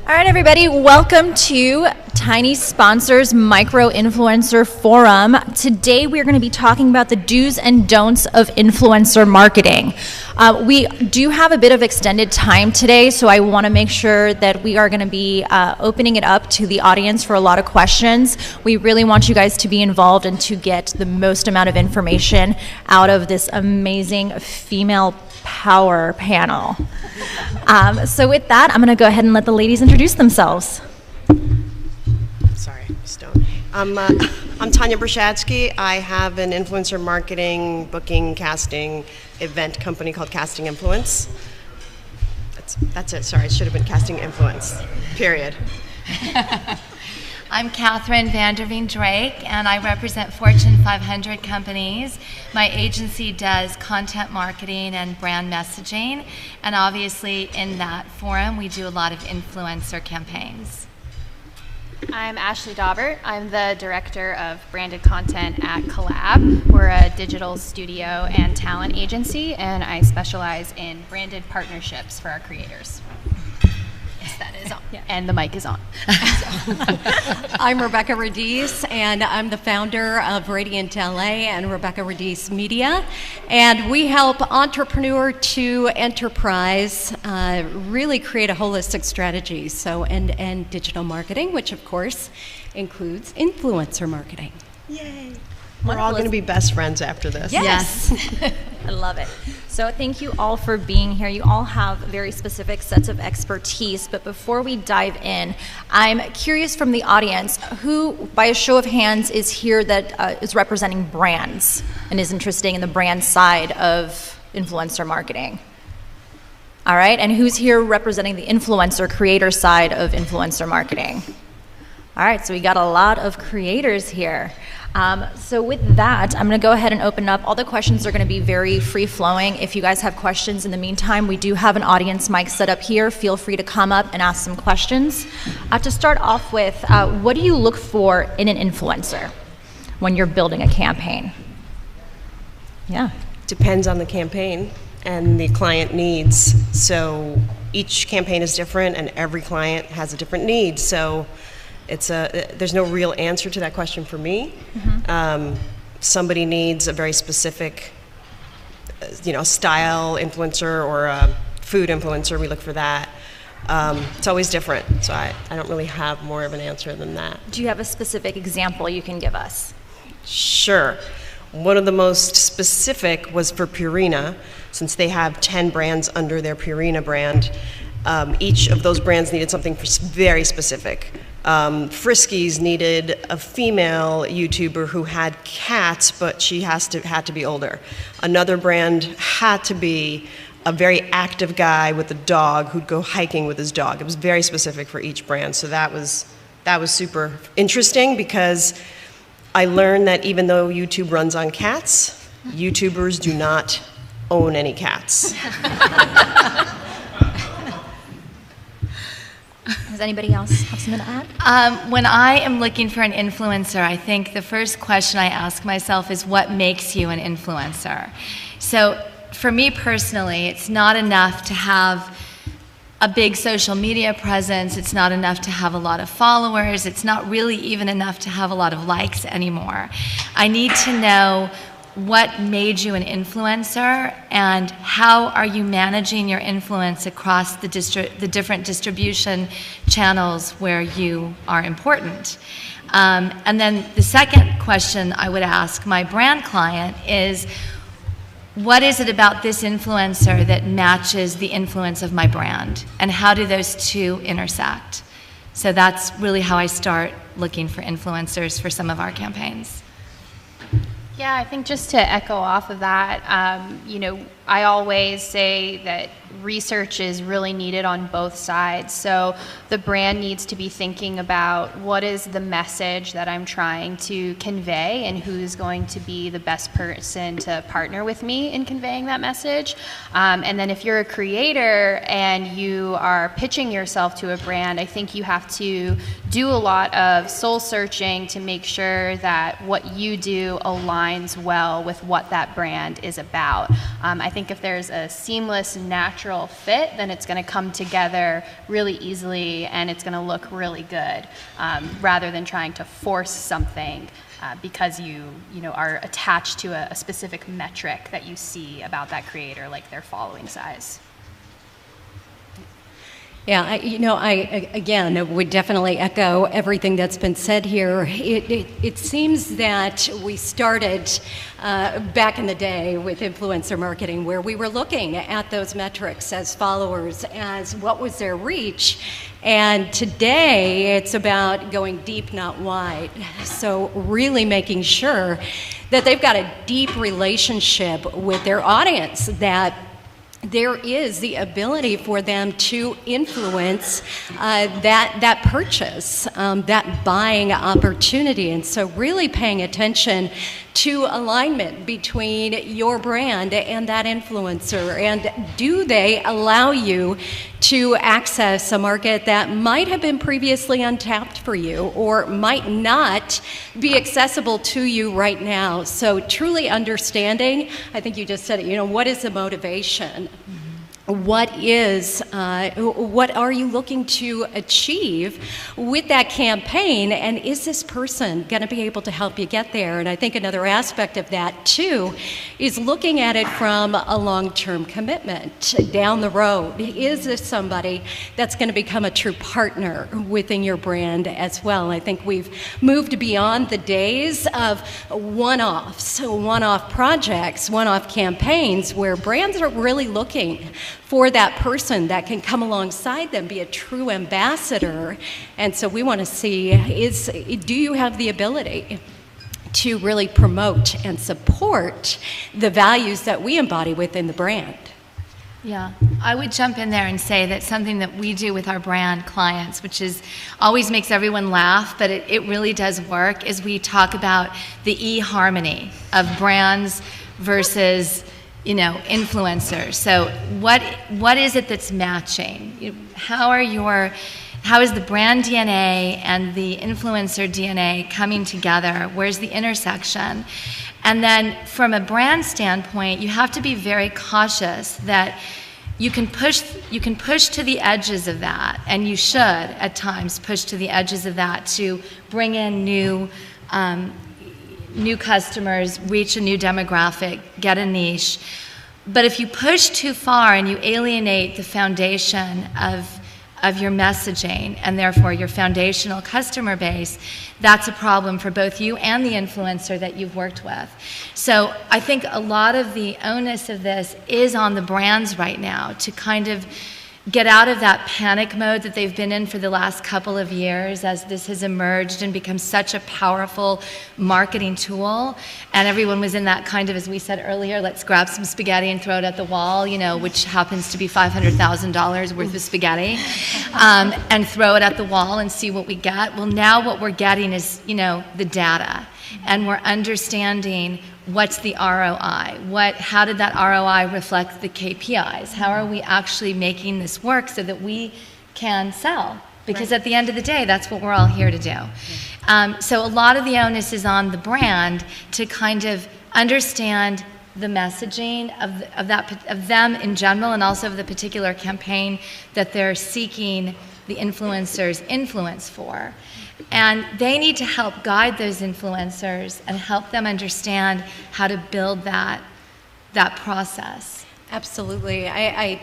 All right, everybody, welcome to Tiny Sponsors Micro Influencer Forum. Today, we're going to be talking about the do's and don'ts of influencer marketing. We do have a bit of extended time today, so I want to make sure that we are going to be opening it up to the audience for a lot of questions. We really want you guys to be involved and to get the most amount of information out of this amazing female power panel. So with that, I'm going to go ahead and let the ladies introduce themselves. Sorry, Stone. I'm Tanya Brashadsky. I have an influencer marketing, booking, casting event company called Casting Influence. That's it. Sorry, it should have been Casting Influence, period. I'm Catherine Vanderveen Drake, and I represent Fortune 500 companies. My agency does content marketing and brand messaging, and obviously in that forum we do a lot of influencer campaigns. I'm Ashley Daubert. I'm the director of branded content at Collab. We're a digital studio and talent agency, and I specialize in branded partnerships for our creators. Yes, that is on. Yeah. And the mic is on. I'm Rebecca Radice, and I'm the founder of Radiant LA and Rebecca Radice Media. And we help entrepreneur to enterprise really create a holistic strategy, so end-to-end digital marketing, which of course includes influencer marketing. Yay. We're all going to be best friends after this. Yes. I love it. So thank you all for being here. You all have very specific sets of expertise, but before we dive in, I'm curious from the audience, who, by a show of hands, is here that is representing brands and is interested in the brand side of influencer marketing? All right, and who's here representing the influencer creator side of influencer marketing? All right, so we got a lot of creators here. So with that, I'm going to go ahead and open up. All the questions are going to be very free-flowing. If you guys have questions in the meantime, we do have an audience mic set up here. Feel free to come up and ask some questions. To start off with, what do you look for in an influencer when you're building a campaign? Yeah. Depends on the campaign and the client needs. So each campaign is different, and every client has a different need. So there's no real answer to that question for me. Mm-hmm. Somebody needs a very specific, style influencer or a food influencer. We look for that. It's always different, so I don't really have more of an answer than that. Do you have a specific example you can give us? Sure. One of the most specific was for Purina, since they have 10 brands under their Purina brand. Each of those brands needed something very specific. Friskies needed a female YouTuber who had cats, but she had to be older. Another brand had to be a very active guy with a dog who'd go hiking with his dog. It was very specific for each brand, so that was super interesting, because I learned that even though YouTube runs on cats, YouTubers do not own any cats. Does anybody else have something to add? When I am looking for an influencer, I think the first question I ask myself is, what makes you an influencer? So for me personally, it's not enough to have a big social media presence. It's not enough to have a lot of followers. It's not really even enough to have a lot of likes anymore. I need to know what made you an influencer, and how are you managing your influence across the different distribution channels where you are important. And then the second question I would ask my brand client is, what is it about this influencer that matches the influence of my brand, and how do those two intersect? So that's really how I start looking for influencers for some of our campaigns. Yeah, I think just to echo off of that, I always say that research is really needed on both sides. So the brand needs to be thinking about what is the message that I'm trying to convey and who's going to be the best person to partner with me in conveying that message. And then if you're a creator and you are pitching yourself to a brand, I think you have to do a lot of soul searching to make sure that what you do aligns well with what that brand is about. I think if there's a seamless, natural fit, then it's going to come together really easily and it's going to look really good, rather than trying to force something because you are attached to a specific metric that you see about that creator, like their following size. Yeah, I again would definitely echo everything that's been said here. It seems that we started back in the day with influencer marketing, where we were looking at those metrics as followers, as what was their reach. And today, it's about going deep, not wide. So really making sure that they've got a deep relationship with their audience, that there is the ability for them to influence that purchase, that buying opportunity. And so really paying attention to alignment between your brand and that influencer. And do they allow you to access a market that might have been previously untapped for you or might not be accessible to you right now? So truly understanding, I think you just said it, what is the motivation? What are you looking to achieve with that campaign, and is this person going to be able to help you get there? And I think another aspect of that too is looking at it from a long-term commitment down the road. Is this somebody that's going to become a true partner within your brand as well? I think we've moved beyond the days of one-offs, one-off projects, one-off campaigns, where brands are really looking for that person that can come alongside them, be a true ambassador. And so we want to see, do you have the ability to really promote and support the values that we embody within the brand? Yeah, I would jump in there and say that something that we do with our brand clients, which is always makes everyone laugh, but it really does work, is we talk about the eHarmony of brands versus influencers. So what is it that's matching? How is the brand DNA and the influencer DNA coming together? Where's the intersection? And then from a brand standpoint, you have to be very cautious that you can push to the edges of that, and you should at times push to the edges of that to bring in new customers, reach a new demographic, get a niche. But if you push too far and you alienate the foundation of your messaging and therefore your foundational customer base, that's a problem for both you and the influencer that you've worked with. So I think a lot of the onus of this is on the brands right now to kind of get out of that panic mode that they've been in for the last couple of years as this has emerged and become such a powerful marketing tool. And everyone was in that kind of, as we said earlier, let's grab some spaghetti and throw it at the wall, which happens to be $500,000 worth of spaghetti, and throw it at the wall and see what we get. Well, now what we're getting is, the data. And we're understanding what's the ROI? How did that ROI reflect the KPIs? How are we actually making this work so that we can sell? Because at the end of the day, that's what we're all here to do. So a lot of the onus is on the brand to kind of understand the messaging of them in general, and also of the particular campaign that they're seeking the influencer's influence for. And they need to help guide those influencers and help them understand how to build that process. Absolutely. I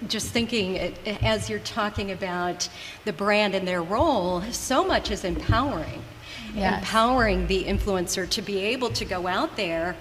just thinking, as you're talking about the brand and their role, so much is empowering. Yes. Empowering the influencer to be able to go out there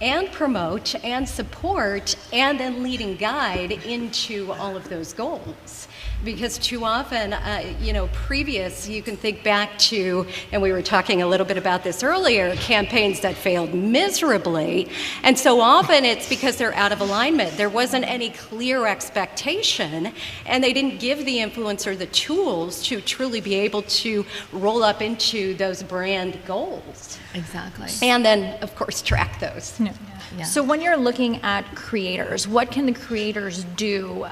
and promote and support and then lead and guide into all of those goals. Because too often, you can think back to, and we were talking a little bit about this earlier, campaigns that failed miserably. And so often it's because they're out of alignment. There wasn't any clear expectation, and they didn't give the influencer the tools to truly be able to roll up into those brand goals. Exactly. And then, of course, track those. Yeah. Yeah. So when you're looking at creators, what can the creators do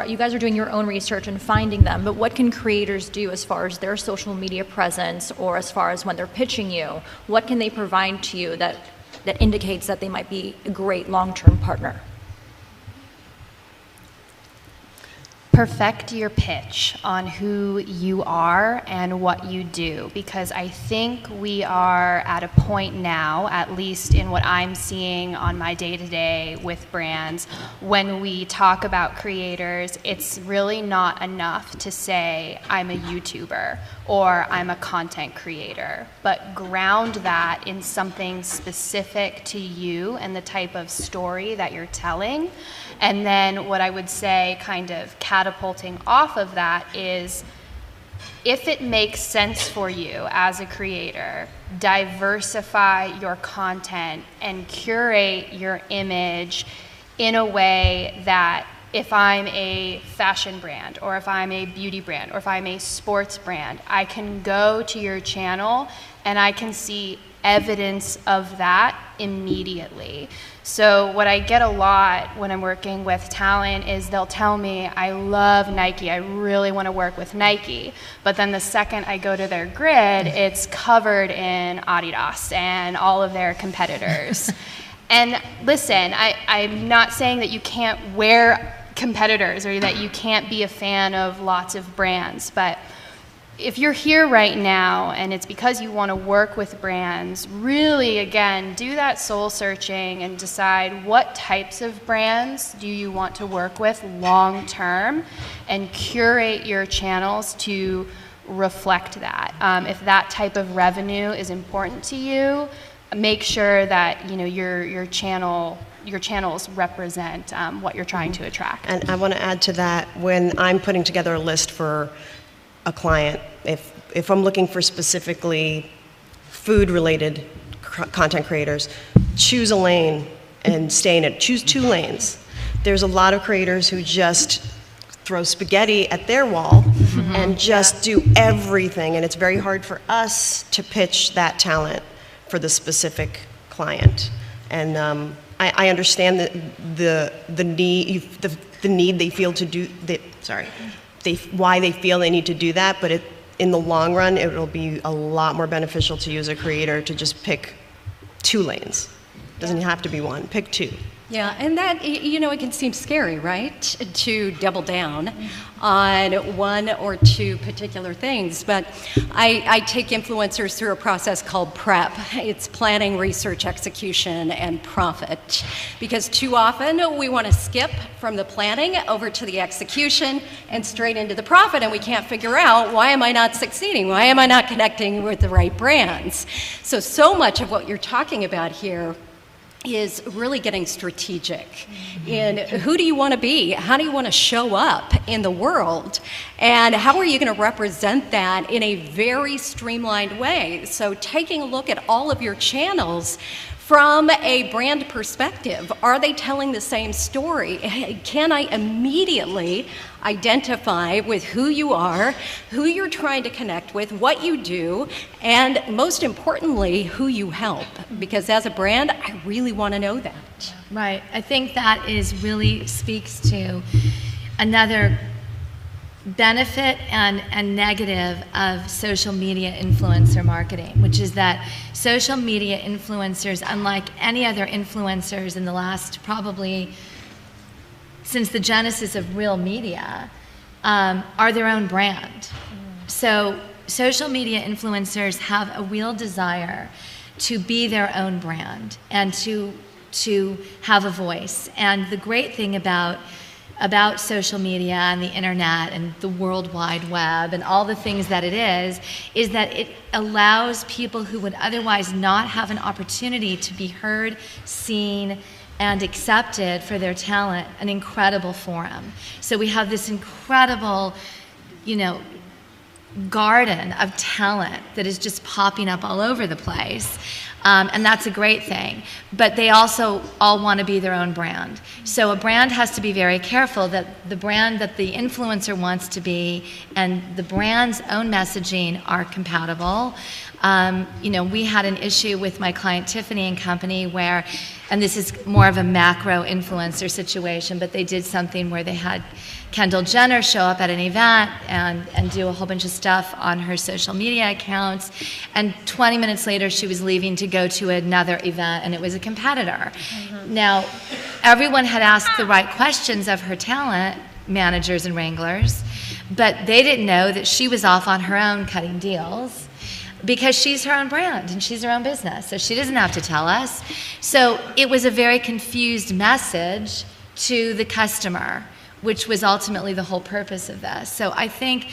you guys are doing your own research and finding them, but what can creators do as far as their social media presence, or as far as when they're pitching you? What can they provide to you that indicates that they might be a great long-term partner? perfect your pitch on who you are and what you do, because I think we are at a point now, at least in what I'm seeing on my day-to-day with brands, when we talk about creators, it's really not enough to say I'm a YouTuber or I'm a content creator, but ground that in something specific to you and the type of story that you're telling. And then what I would say, kind of catapulting off of that, is if it makes sense for you as a creator, diversify your content and curate your image in a way that if I'm a fashion brand, or if I'm a beauty brand, or if I'm a sports brand, I can go to your channel and I can see evidence of that immediately. So what I get a lot when I'm working with talent is they'll tell me, I love Nike, I really want to work with Nike. But then the second I go to their grid, it's covered in Adidas and all of their competitors. And listen, I'm not saying that you can't wear competitors or that you can't be a fan of lots of brands, but if you're here right now and it's because you want to work with brands, really, again, do that soul searching and decide what types of brands do you want to work with long term, and curate your channels to reflect that. If that type of revenue is important to you, make sure that your channels represent what you're trying to attract. And I want to add to that, when I'm putting together a list for a client, if I'm looking for specifically food-related content creators, choose a lane and stay in it. Choose 2 lanes. There's a lot of creators who just throw spaghetti at their wall and just do everything, and it's very hard for us to pitch that talent for the specific client. And I understand that the need they feel to do why they feel they need to do that, but in the long run, it will be a lot more beneficial to you as a creator to just pick 2 lanes. Doesn't have to be 1, pick 2. Yeah, and that, it can seem scary, right, to double down on 1 or 2 particular things. But I take influencers through a process called PREP. It's planning, research, execution, and profit. Because too often we want to skip from the planning over to the execution and straight into the profit, and we can't figure out, why am I not succeeding? Why am I not connecting with the right brands? So much of what you're talking about here is really getting strategic in who do you want to be, how do you want to show up in the world, and how are you going to represent that in a very streamlined way. So taking a look at all of your channels from a brand perspective, are they telling the same story? Can I immediately identify with who you are, who you're trying to connect with, what you do, and most importantly, who you help? Because as a brand, I really want to know that. Right. I think that really speaks to another benefit and negative of social media influencer marketing, which is that social media influencers, unlike any other influencers in the last probably since the genesis of real media, are their own brand. So social media influencers have a real desire to be their own brand and to have a voice. And the great thing about social media and the internet and the World Wide Web and all the things that it is that it allows people who would otherwise not have an opportunity to be heard, seen, and accepted for their talent, an incredible forum. So we have this incredible, garden of talent that is just popping up all over the place. And that's a great thing. But they also all want to be their own brand. So a brand has to be very careful that the brand that the influencer wants to be and the brand's own messaging are compatible. We had an issue with my client Tiffany and Company where, and this is more of a macro influencer situation, but they did something where they had Kendall Jenner show up at an event and do a whole bunch of stuff on her social media accounts, and 20 minutes later she was leaving to go to another event, and it was a competitor. Now, everyone had asked the right questions of her talent, managers and wranglers, but they didn't know that she was off on her own cutting deals because she's her own brand and she's her own business, so she doesn't have to tell us. So it was a very confused message to the customer, which was ultimately the whole purpose of this. So I think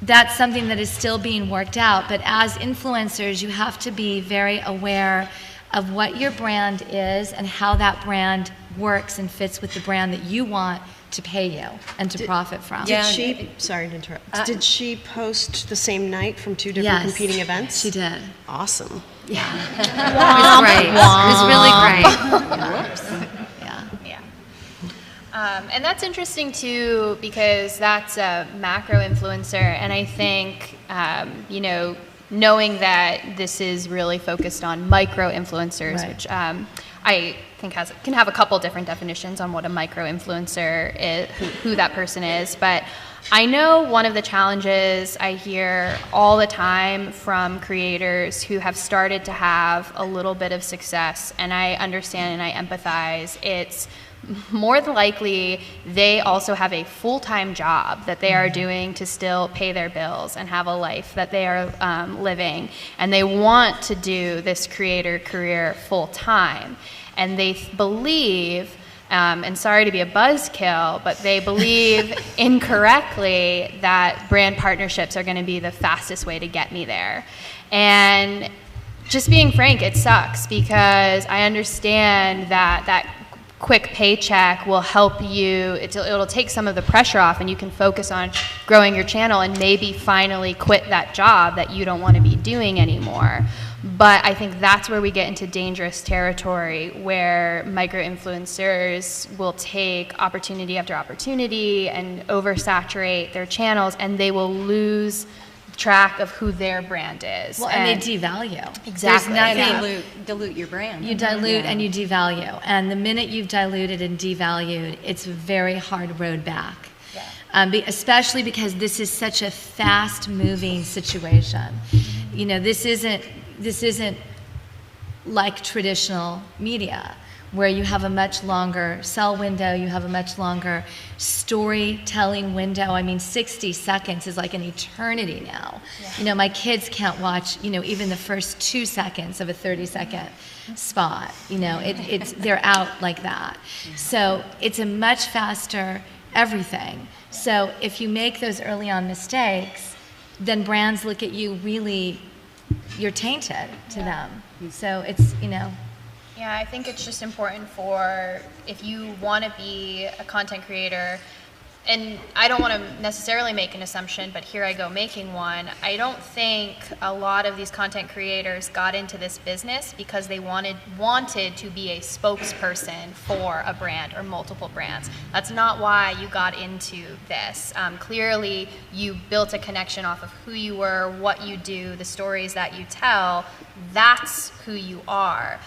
that's something that is still being worked out, but as influencers, you have to be very aware of what your brand is and how that brand works and fits with the brand that you want to pay you and to profit from. Did she, sorry to interrupt, did she post the same night from 2 different competing events? She did. Awesome. Yeah. It was great. It was really great. And that's interesting too, because that's a macro influencer, and I think knowing that this is really focused on micro influencers, which I think can have a couple different definitions on what a micro influencer is, who that person is. But I know one of the challenges I hear all the time from creators who have started to have a little bit of success, and I understand and I empathize, it's more than likely they also have a full-time job that they are doing to still pay their bills and have a life that they are living, and they want to do this creator career full-time, and they believe, and sorry to be a buzzkill, but they believe incorrectly that brand partnerships are going to be the fastest way to get me there. And just being frank, it sucks, because I understand that quick paycheck will help you, it'll take some of the pressure off, and you can focus on growing your channel and maybe finally quit that job that you don't want to be doing anymore. But I think that's where we get into dangerous territory, where micro-influencers will take opportunity after opportunity and oversaturate their channels, and they will lose track of who their brand is. Well, and they devalue. Exactly. There's nothing, dilute your brand. you dilute and you devalue. And the minute you've diluted and devalued, it's a very hard road back. Especially because this is such a fast-moving situation. You know, this isn't like traditional media, where you have a much longer sell window, you have a much longer storytelling window. I mean, 60 seconds is like an eternity now. You know, my kids can't watch, even the first 2 seconds of a 30-second spot. You know, they're out like that. So it's a much faster everything. So if you make those early on mistakes, then brands look at you really, you're tainted to them. So it's, Yeah, I think it's just important for, if you want to be a content creator, and I don't want to necessarily make an assumption, but here I go making one. I don't think a lot of these content creators got into this business because they wanted to be a spokesperson for a brand or multiple brands. That's not why you got into this. Clearly, you built a connection off of who you were, what you do, the stories that you tell. That's who you are.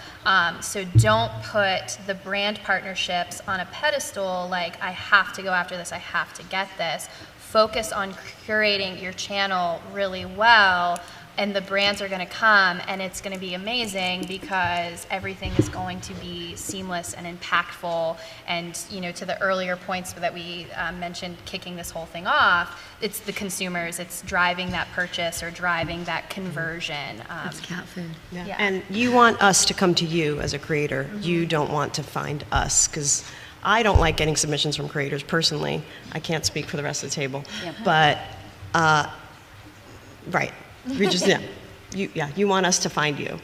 So don't put the brand partnerships on a pedestal like, I have to go after this, I have to get this. Focus on curating your channel really well, and the brands are going to come, and it's going to be amazing because everything is going to be seamless and impactful. And to the earlier points that we mentioned, kicking this whole thing off, it's the consumers. It's driving that purchase or driving that conversion. It's cat food. Yeah. And you want us to come to you as a creator. You don't want to find us, because I don't like getting submissions from creators personally. I can't speak for the rest of the table, but right. We just, you want us to find you.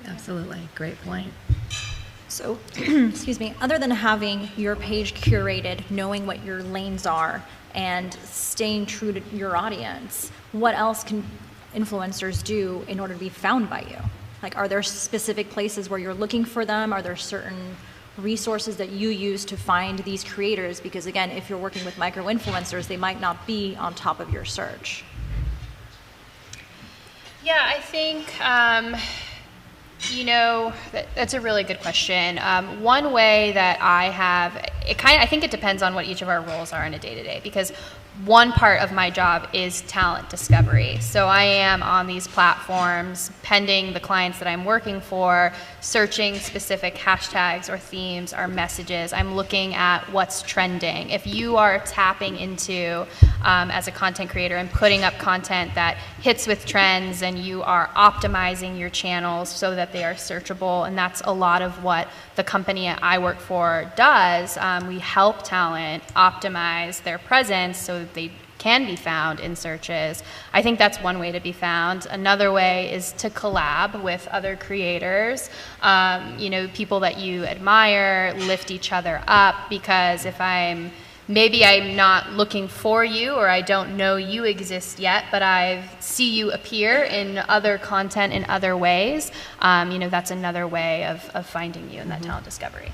Absolutely, great point. So, excuse me, other than having your page curated, knowing what your lanes are, and staying true to your audience, what else can influencers do in order to be found by you? Like, are there specific places where you're looking for them? Are there certain resources that you use to find these creators? Because again, if you're working with micro-influencers, they might not be on top of your search. Yeah, I think, You know, that's a really good question. One way that I have, I think it depends on what each of our roles are in a day-to-day, because one part of my job is talent discovery. So I am on these platforms, pending the clients that I'm working for, searching specific hashtags or themes or messages. I'm looking at what's trending. If you are tapping into, as a content creator, and putting up content that hits with trends, and you are optimizing your channels so that they are searchable, and that's a lot of what the company I work for does. We help talent optimize their presence so that they can be found in searches. I think that's one way to be found. Another way is to collab with other creators, you know, people that you admire, lift each other up, because if maybe I'm not looking for you, or I don't know you exist yet, but I see you appear in other content in other ways. You know, that's another way of finding you in that talent discovery.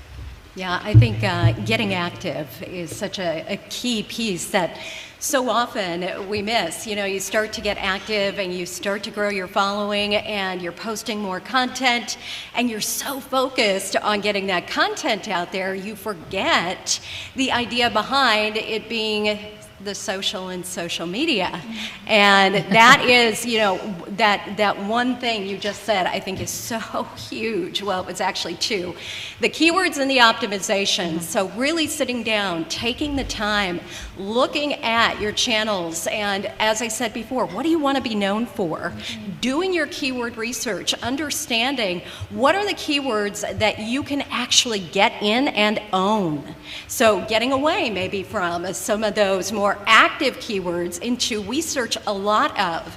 Yeah, I think getting active is such a key piece that so often we miss. You know, you start to get active and you start to grow your following and you're posting more content and you're so focused on getting that content out there, you forget the idea behind it being the social and social media. And that is, you know, that one thing you just said, I think is so huge. Well, it was actually two. The keywords and the optimization. So really sitting down, taking the time, looking at your channels, and as I said before, what do you want to be known for? Doing your keyword research, understanding what are the keywords that you can actually get in and own. So getting away maybe from some of those more active keywords into, we search a lot of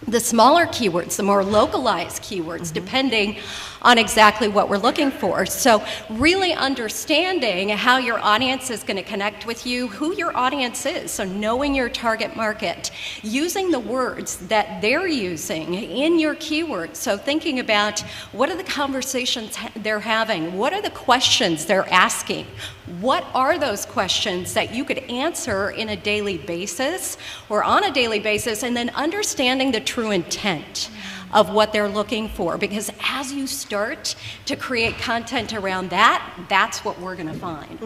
the smaller keywords, the more localized keywords, depending on exactly what we're looking for. So really understanding how your audience is going to connect with you, who your audience is, so knowing your target market, using the words that they're using in your keywords. So thinking about what are the conversations they're having, what are the questions they're asking, what are those questions that you could answer in a daily basis or on a daily basis, and then understanding the true intent of what they're looking for. Because as you start to create content around that, that's what we're gonna find.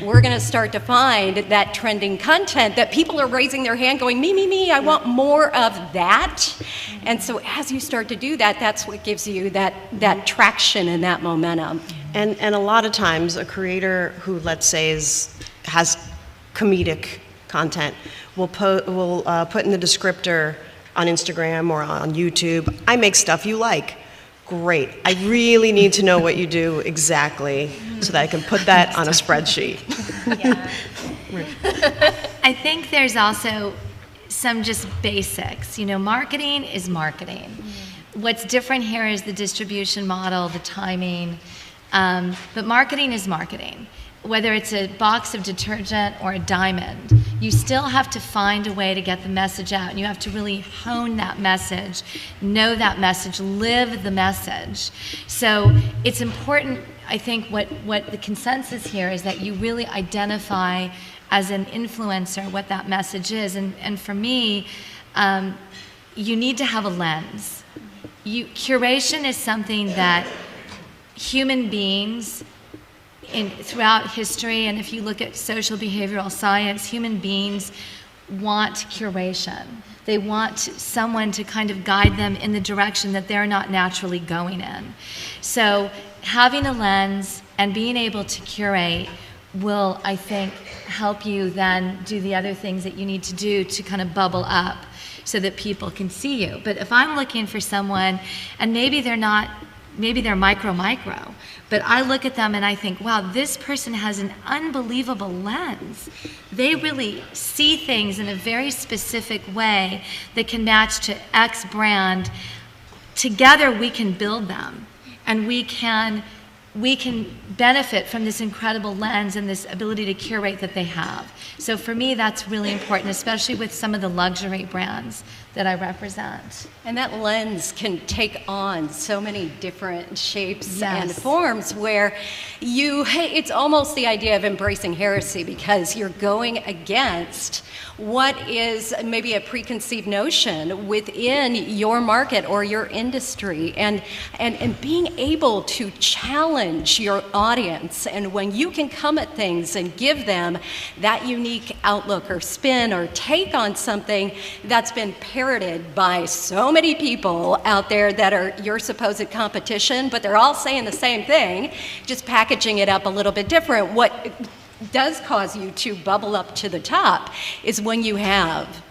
We're gonna start to find that trending content that people are raising their hand going, me, me, me, I want more of that. And so as you start to do that, that's what gives you that traction and that momentum. And a lot of times a creator who, let's say, has comedic content will put in the descriptor on Instagram or on YouTube, I make stuff you like. Great. I really need to know what you do exactly so that I can put that on a spreadsheet. Yeah. I think there's also some just basics. You know, marketing is marketing. What's different here is the distribution model, the timing, but marketing is marketing. Whether it's a box of detergent or a diamond, you still have to find a way to get the message out, and you have to really hone that message, know that message, live the message. So it's important, I think, what the consensus here is that you really identify as an influencer what that message is. And for me, you need to have a lens. Curation is something that human beings throughout history, and if you look at social behavioral science, human beings want curation. They want someone to kind of guide them in the direction that they're not naturally going in. So having a lens and being able to curate will, I think, help you then do the other things that you need to do to kind of bubble up so that people can see you. But if I'm looking for someone, and maybe they're not, maybe they're micro, but I look at them and I think, wow, this person has an unbelievable lens. They really see things in a very specific way that can match to X brand. Together we can build them, and we can benefit from this incredible lens and this ability to curate that they have. So for me, that's really important, especially with some of the luxury brands that I represent. And that lens can take on so many different shapes and Yes. forms where it's almost the idea of embracing heresy, because you're going against what is maybe a preconceived notion within your market or your industry, and being able to challenge your audience. And when you can come at things and give them that unique outlook or spin or take on something that's been parroted by so many people out there that are your supposed competition, but they're all saying the same thing, just packaging it up a little bit different. What does cause you to bubble up to the top is when you have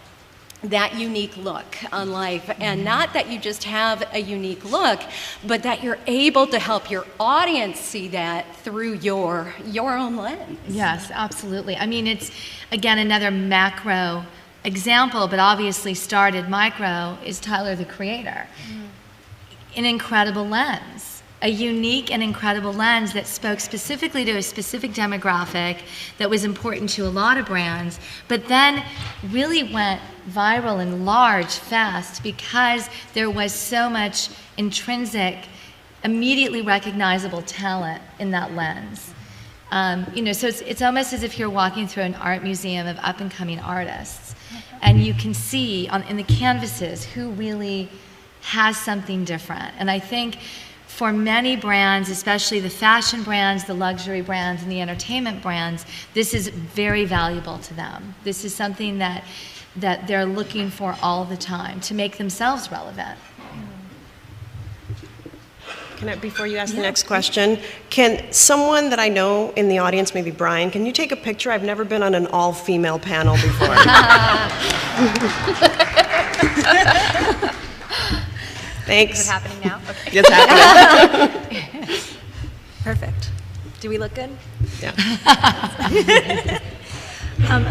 that unique look on life, and not that you just have a unique look, but that you're able to help your audience see that through your own lens. Yes, absolutely. I mean, it's, again, another macro example, but obviously started micro, is Tyler, the Creator. An incredible lens. A unique and incredible lens that spoke specifically to a specific demographic that was important to a lot of brands, but then really went viral and large fast because there was so much intrinsic, immediately recognizable talent in that lens. So it's almost as if you're walking through an art museum of up-and-coming artists, and you can see in the canvases who really has something different. And I think for many brands, especially the fashion brands, the luxury brands, and the entertainment brands, this is very valuable to them. This is something that they're looking for all the time to make themselves relevant. Can I, before you ask the next question, can someone that I know in the audience, maybe Brian, can you take a picture? I've never been on an all-female panel before. Thanks. Is it happening now? Okay. It's happening. Perfect. Do we look good? Yeah.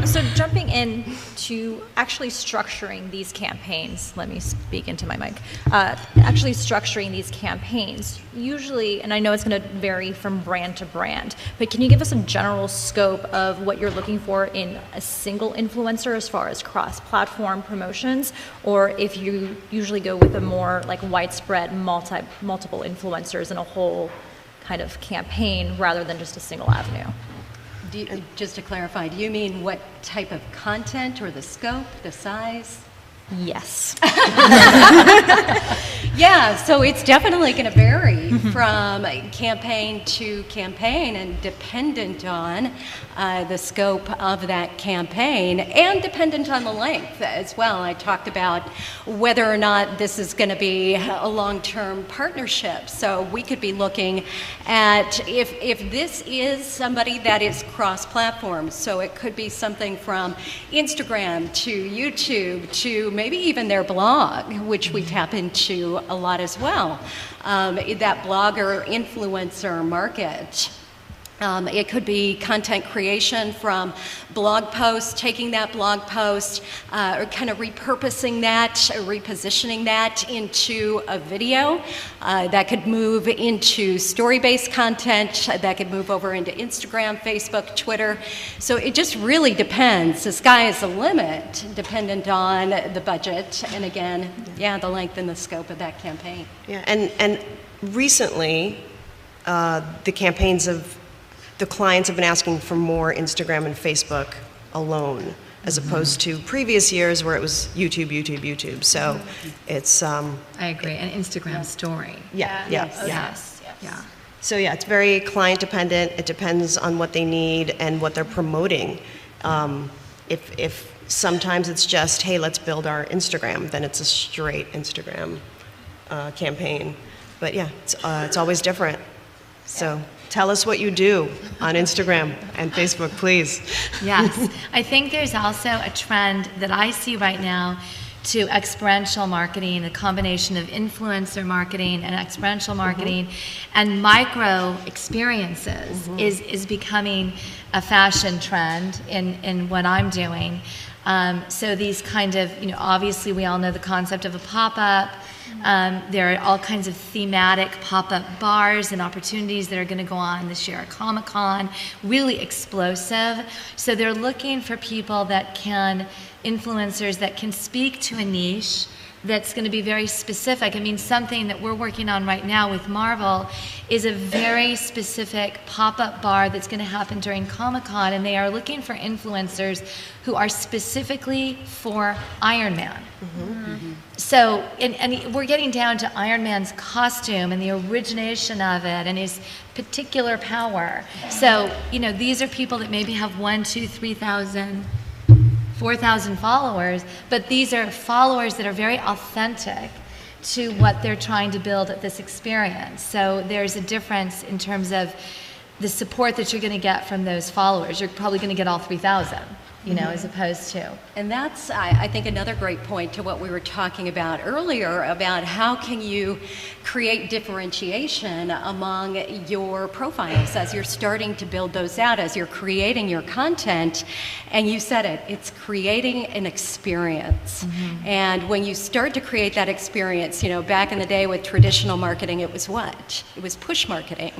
So jumping in to actually structuring these campaigns, let me speak into my mic, actually structuring these campaigns, usually, and I know it's going to vary from brand to brand, but can you give us a general scope of what you're looking for in a single influencer as far as cross-platform promotions, or if you usually go with a more like widespread multiple influencers in a whole kind of campaign rather than just a single avenue? Just to clarify, do you mean what type of content, or the scope, the size? Yes. Yeah, so it's definitely going to vary from campaign to campaign, and dependent on the scope of that campaign, and dependent on the length as well. I talked about whether or not this is going to be a long-term partnership. So we could be looking at if this is somebody that is cross-platform. So it could be something from Instagram to YouTube to maybe even their blog, which we tap into a lot as well. That blogger influencer market. It could be content creation from blog posts, taking that blog post, or kind of repurposing that, repositioning that into a video. That could move into story-based content. That could move over into Instagram, Facebook, Twitter. So it just really depends. The sky is the limit, dependent on the budget, and again, the length and the scope of that campaign. Yeah, and recently, the campaigns of the clients have been asking for more Instagram and Facebook alone, as opposed to previous years where it was YouTube, YouTube, YouTube. So it's I agree. An Instagram story. Yes. Yeah. So yeah, it's very client dependent. It depends on what they need and what they're promoting. If sometimes it's just, hey, let's build our Instagram, then it's a straight Instagram campaign. But yeah, it's always different. So tell us what you do on Instagram and Facebook, please. Yes. I think there's also a trend that I see right now to experiential marketing, a combination of influencer marketing and experiential marketing, and micro experiences is becoming a fashion trend in what I'm doing. So these kind of, obviously we all know the concept of a pop-up. There are all kinds of thematic pop-up bars and opportunities that are going to go on this year at Comic-Con, really explosive. So they're looking for people influencers that can speak to a niche that's going to be very specific. I mean, something that we're working on right now with Marvel is a very specific pop-up bar that's going to happen during Comic-Con, and they are looking for influencers who are specifically for Iron Man. So, and we're getting down to Iron Man's costume and the origination of it and his particular power. So, these are people that maybe have 1,000, 2,000, 3,000, 4,000 followers, but these are followers that are very authentic to what they're trying to build at this experience. So there's a difference in terms of the support that you're going to get from those followers. You're probably going to get all 3,000, as opposed to. And that's, I think, another great point to what we were talking about earlier about how can you create differentiation among your profiles as you're starting to build those out, as you're creating your content. And you said it, it's creating an experience. And when you start to create that experience, back in the day with traditional marketing, it was what? It was push marketing.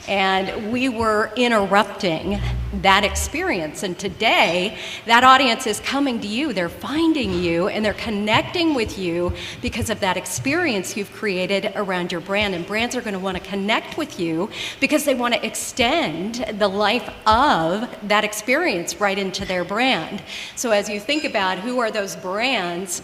And we were interrupting that experience. And today, that audience is coming to you, they're finding you, and they're connecting with you because of that experience you've created around your brand. And brands are going to want to connect with you because they want to extend the life of that experience right into their brand. So as you think about who are those brands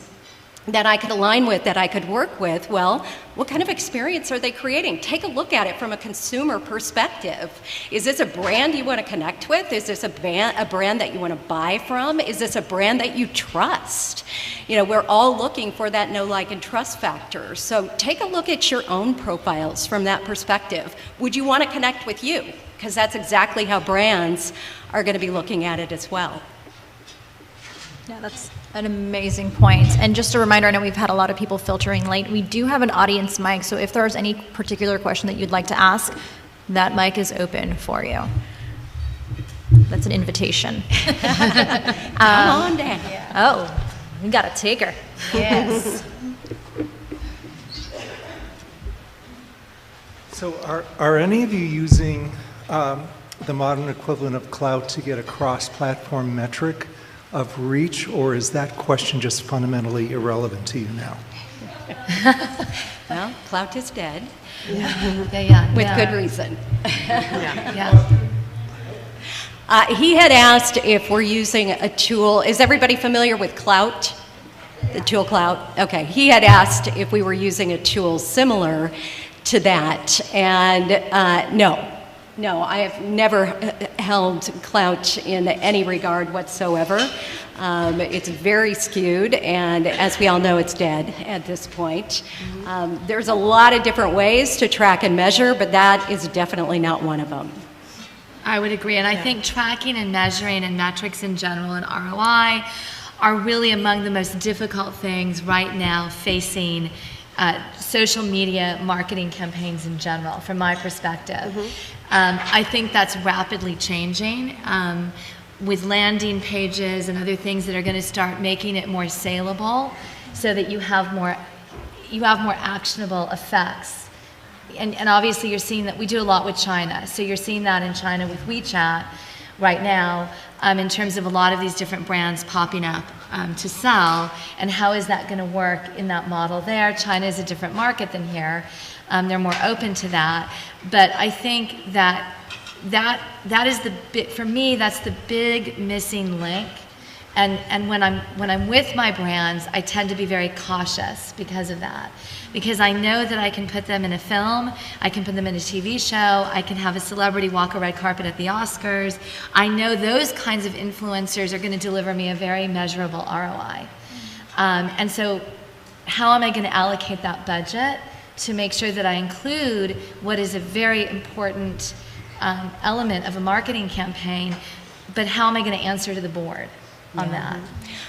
that I could align with, that I could work with, well, what kind of experience are they creating? Take a look at it from a consumer perspective. Is this a brand you want to connect with? Is this a brand that you want to buy from? Is this a brand that you trust? We're all looking for that know, like, and trust factor. So take a look at your own profiles from that perspective. Would you want to connect with you? Because that's exactly how brands are going to be looking at it as well. Yeah, that's an amazing point. And just a reminder, I know we've had a lot of people filtering late. We do have an audience mic, so if there's any particular question that you'd like to ask, that mic is open for you. That's an invitation. Come on down. Oh, we got a taker. Yes. So are any of you using the modern equivalent of clout to get a cross-platform metric of reach, or is that question just fundamentally irrelevant to you now? Well, clout is dead. With good reason. Yeah. He had asked if we're using a tool. Is everybody familiar with clout? The tool clout? Okay. He had asked if we were using a tool similar to that, and no. No, I have never held clout in any regard whatsoever. It's very skewed, and as we all know, it's dead at this point. There's a lot of different ways to track and measure, but that is definitely not one of them. I would agree, and I think tracking and measuring and metrics in general and ROI are really among the most difficult things right now facing social media marketing campaigns in general, from my perspective. I think that's rapidly changing with landing pages and other things that are going to start making it more saleable, so that you have more actionable effects. And obviously, you're seeing that we do a lot with China, so you're seeing that in China with WeChat right now, in terms of a lot of these different brands popping up to sell, and how is that going to work in that model there? China is a different market than here. They're more open to that. But I think that is the bit, for me, that's the big missing link. And when I'm with my brands, I tend to be very cautious because of that. Because I know that I can put them in a film, I can put them in a TV show, I can have a celebrity walk a red carpet at the Oscars. I know those kinds of influencers are going to deliver me a very measurable ROI. And so how am I going to allocate that budget to make sure that I include what is a very important element of a marketing campaign, but how am I going to answer to the board on that?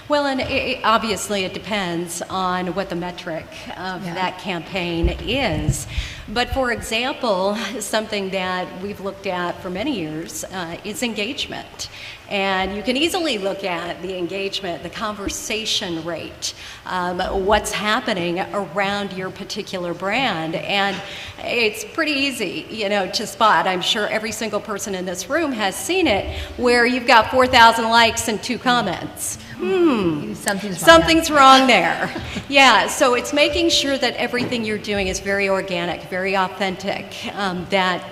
Well, and obviously it depends on what the metric of that campaign is. But for example, something that we've looked at for many years is engagement. And you can easily look at the engagement, the conversation rate, what's happening around your particular brand. And it's pretty easy, to spot. I'm sure every single person in this room has seen it, where you've got 4,000 likes and 2 comments. Something's wrong there. Yeah, so it's making sure that everything you're doing is very organic, very authentic, that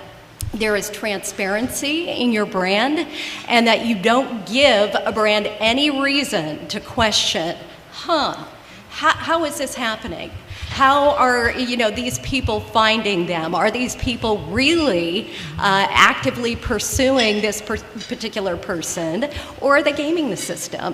there is transparency in your brand, and that you don't give a brand any reason to question, how is this happening? How are these people finding them? Are these people really actively pursuing this particular person, or are they gaming the system?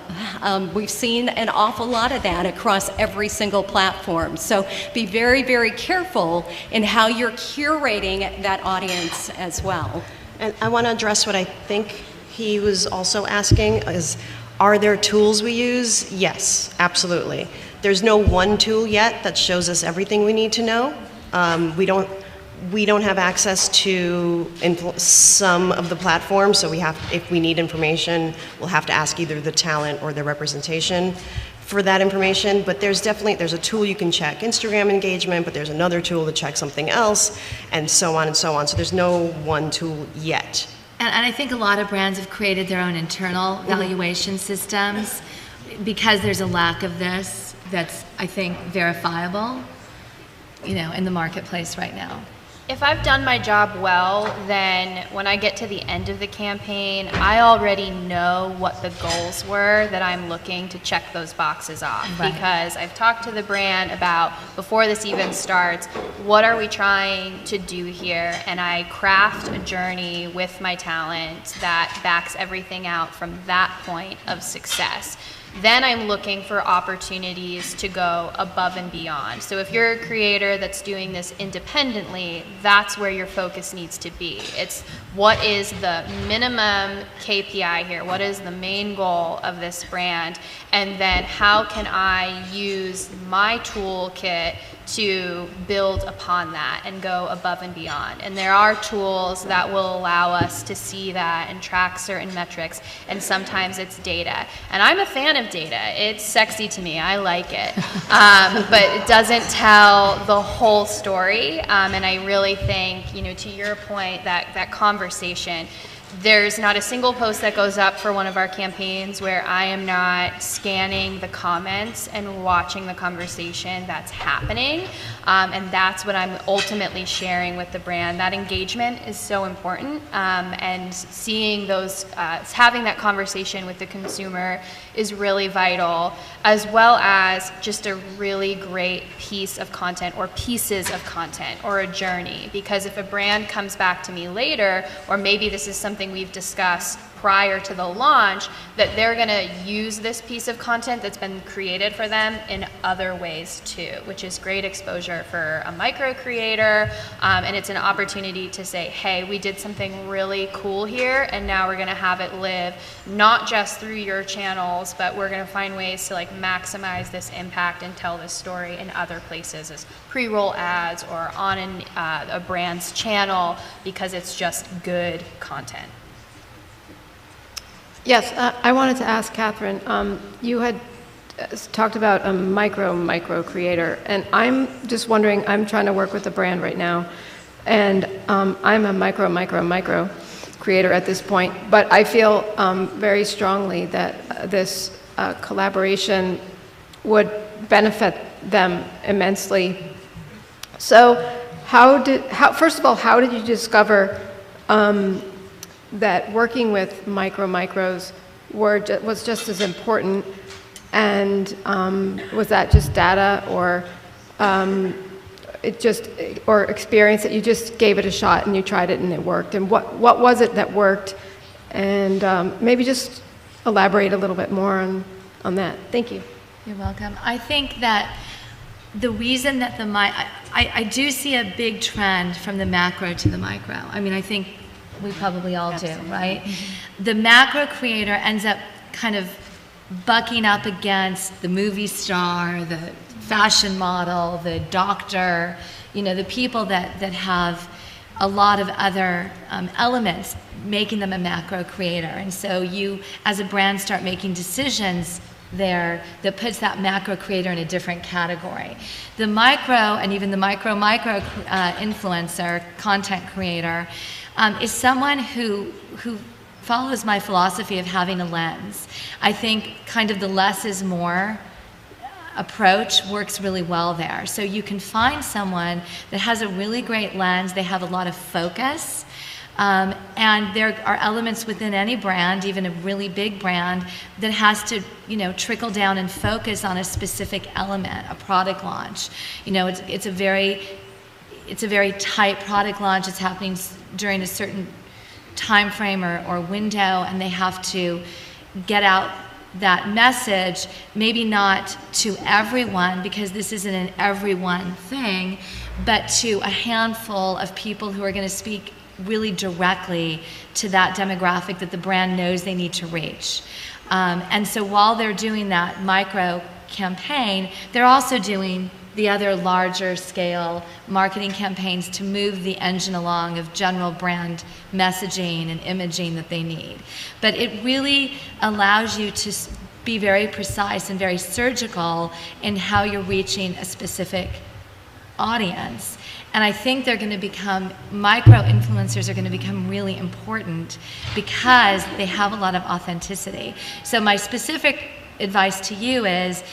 We've seen an awful lot of that across every single platform. So be very, very careful in how you're curating that audience as well. And I want to address what I think he was also asking is, are there tools we use? Yes, absolutely. There's no one tool yet that shows us everything we need to know. We don't have access to some of the platforms, so if we need information, we'll have to ask either the talent or the representation for that information. But there's a tool you can check Instagram engagement, but there's another tool to check something else, and so on and so on. So there's no one tool yet. And I think a lot of brands have created their own internal valuation systems because there's a lack of this that's, I think, verifiable, in the marketplace right now. If I've done my job well, then when I get to the end of the campaign, I already know what the goals were that I'm looking to check those boxes off. Right. Because I've talked to the brand about, before this even starts, what are we trying to do here? And I craft a journey with my talent that backs everything out from that point of success. Then I'm looking for opportunities to go above and beyond. So if you're a creator that's doing this independently, that's where your focus needs to be. It's what is the minimum KPI here? What is the main goal of this brand? And then how can I use my toolkit to build upon that and go above and beyond? And there are tools that will allow us to see that and track certain metrics, and sometimes it's data. And I'm a fan of data. It's sexy to me. I like it. But it doesn't tell the whole story. And I really think, to your point, that conversation, there's not a single post that goes up for one of our campaigns where I am not scanning the comments and watching the conversation that's happening. And that's what I'm ultimately sharing with the brand. That engagement is so important. And seeing those, having that conversation with the consumer is really vital, as well as just a really great piece of content or pieces of content or a journey. Because if a brand comes back to me later, or maybe this is something we've discussed prior to the launch, that they're going to use this piece of content that's been created for them in other ways too, which is great exposure for a micro creator, and it's an opportunity to say, hey, we did something really cool here, and now we're going to have it live not just through your channels, but we're going to find ways to maximize this impact and tell this story in other places as pre-roll ads or on a brand's channel, because it's just good content. Yes, I wanted to ask Catherine, you had talked about a micro creator, and I'm just wondering, I'm trying to work with a brand right now, and I'm a micro creator at this point, but I feel very strongly that this collaboration would benefit them immensely. So first of all, how did you discover that working with micros was just as important, and was that just data or or experience that you just gave it a shot and you tried it and it worked? And what was it that worked? And maybe just elaborate a little bit more on that. Thank you. You're welcome. I think that the reason that I do see a big trend from the macro to the micro. I mean, I think we probably all do, right? Mm-hmm. The macro creator ends up kind of bucking up against the movie star, the fashion model, the doctor, the people that have a lot of other elements making them a macro creator. And so you, as a brand, start making decisions there that puts that macro creator in a different category. The micro and even the micro influencer, content creator, is someone who follows my philosophy of having a lens. I think kind of the less is more approach works really well there. So you can find someone that has a really great lens, they have a lot of focus, and there are elements within any brand, even a really big brand, that has to, trickle down and focus on a specific element, a product launch. It's a very tight product launch. It's happening during a certain time frame or window, and they have to get out that message, maybe not to everyone, because this isn't an everyone thing, but to a handful of people who are going to speak really directly to that demographic that the brand knows they need to reach. And so while they're doing that micro campaign, they're also doing the other larger scale marketing campaigns to move the engine along of general brand messaging and imaging that they need. But it really allows you to be very precise and very surgical in how you're reaching a specific audience. And I think they're going to become, micro-influencers are going to become really important because they have a lot of authenticity. So my specific advice to you is,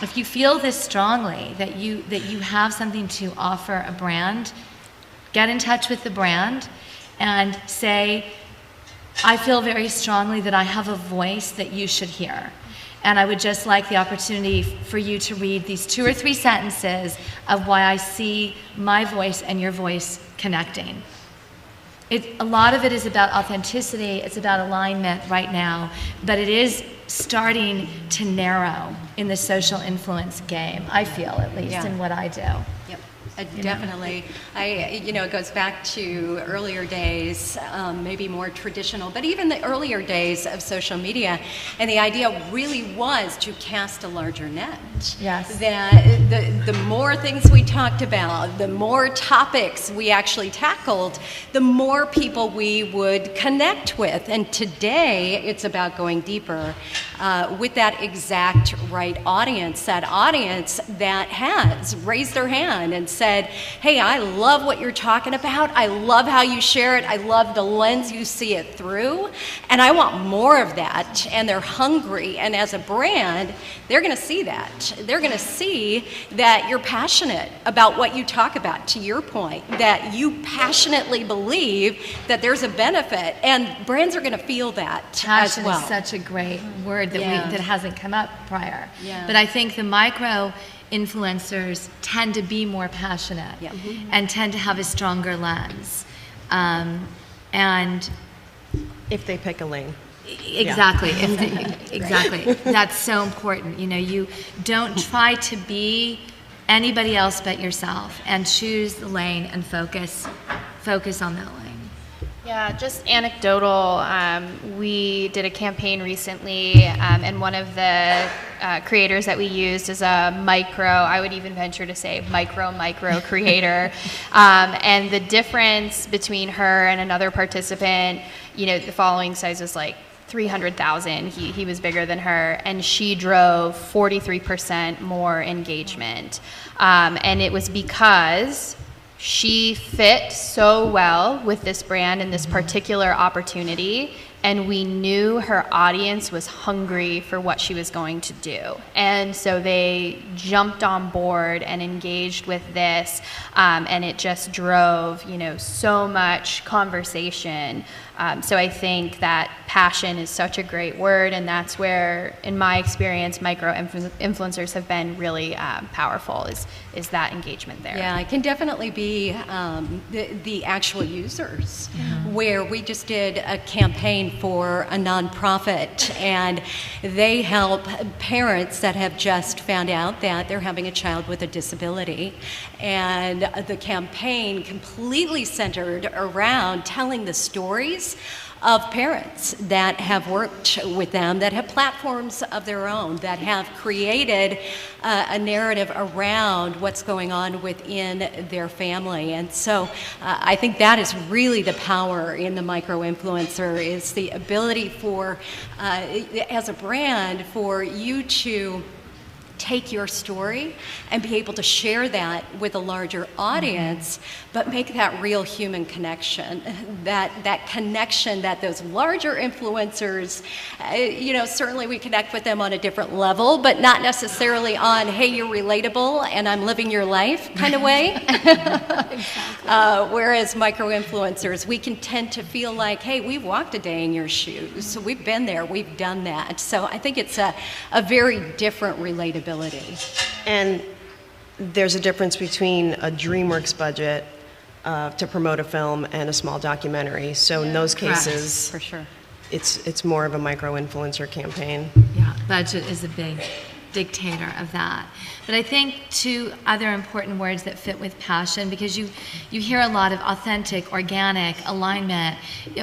if you feel this strongly, that you have something to offer a brand, get in touch with the brand and say, I feel very strongly that I have a voice that you should hear. And I would just like the opportunity for you to read these 2 or 3 sentences of why I see my voice and your voice connecting. A lot of it is about authenticity, it's about alignment right now, but it is starting to narrow in the social influence game, I feel, at least, in what I do. Yep. Definitely. It goes back to earlier days, maybe more traditional, but even the earlier days of social media. And the idea really was to cast a larger net. Yes. That the more things we talked about, the more topics we actually tackled, the more people we would connect with. And today, it's about going deeper with that exact right audience, that audience that has raised their hand and said, hey, I love what you're talking about. I love how you share it. I love the lens you see it through. And I want more of that. And they're hungry. And as a brand, they're going to see that. They're going to see that you're passionate about what you talk about, to your point, that you passionately believe that there's a benefit. And brands are going to feel that Passion as well. is such a great word that hasn't come up prior. Yeah. But I think the micro influencers tend to be more passionate and tend to have a stronger lens. And If they pick a lane. exactly, exactly. That's so important. You don't try to be anybody else but yourself, and choose the lane and focus on that lane. Yeah, just anecdotal. We did a campaign recently, and one of the creators that we used is a I would even venture to say micro creator. And the difference between her and another participant, the following size was like 300,000. He was bigger than her, and she drove 43% more engagement. And it was because she fit so well with this brand and this particular opportunity, and we knew her audience was hungry for what she was going to do. And so they jumped on board and engaged with this, and it just drove, so much conversation. So I think that passion is such a great word, and that's where, in my experience, micro influencers have been really powerful, is that engagement there. Yeah, it can definitely be the actual users, where we just did a campaign for a nonprofit, and they help parents that have just found out that they're having a child with a disability. And the campaign completely centered around telling the stories of parents that have worked with them, that have platforms of their own, that have created a narrative around what's going on within their family. And so I think that is really the power in the micro-influencer, is the ability for, as a brand, for you to take your story and be able to share that with a larger audience, but make that real human connection, that connection that those larger influencers, certainly we connect with them on a different level, but not necessarily on, hey, you're relatable and I'm living your life kind of way. Whereas micro-influencers, we can tend to feel like, hey, we've walked a day in your shoes, so we've been there, we've done that. So I think it's a very different relatability. And there's a difference between a DreamWorks budget to promote a film and a small documentary. So in those cases, for sure, it's more of a micro-influencer campaign. Yeah, budget is a big dictator of that. But I think two other important words that fit with passion, because you hear a lot of authentic, organic, alignment,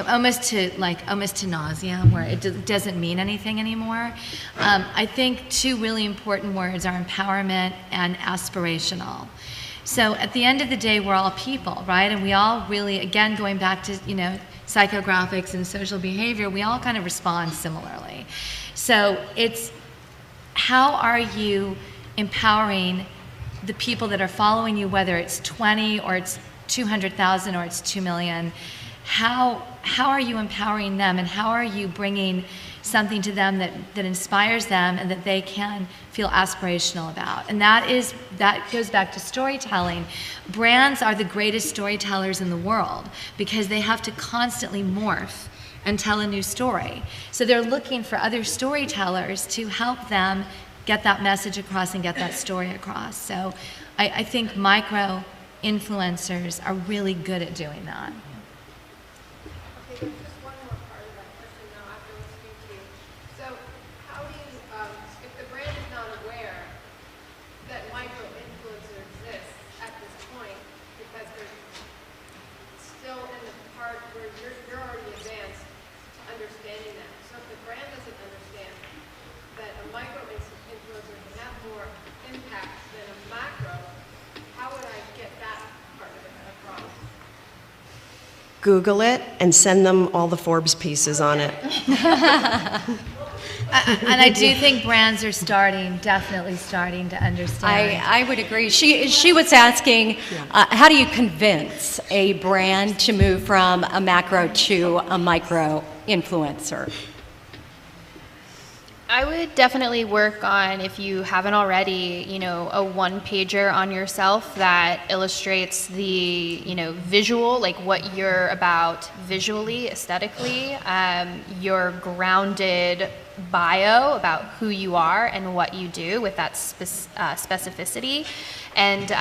almost to nauseam, where it doesn't mean anything anymore. I think two really important words are empowerment and aspirational. So at the end of the day, we're all people, right? And we all really, again, going back to, psychographics and social behavior, we all kind of respond similarly. So it's, how are you empowering the people that are following you, whether it's 20 or it's 200,000 or it's 2 million? How are you empowering them, and how are you bringing something to them that inspires them and that they can feel aspirational about? And that goes back to storytelling. Brands are the greatest storytellers in the world because they have to constantly morph and tell a new story. So they're looking for other storytellers to help them get that message across and get that story across. So I think micro-influencers are really good at doing that. Okay, there's just one more part of that question now after listening to you. So how do you, if the brand is not aware that micro-influencer exists at this point, because they're still in the part where you're already advanced to understanding that. So if the brand doesn't understand that a micro-influencer can have more impact than a macro, how would I get that part of it across? Google it and send them all the Forbes pieces on it. And I do think brands are definitely starting to understand. I would agree. She was asking, how do you convince a brand to move from a macro to a micro influencer? I would definitely work on, if you haven't already, a one-pager on yourself that illustrates the, visual, like what you're about visually, aesthetically, your grounded bio about who you are and what you do with that specificity. And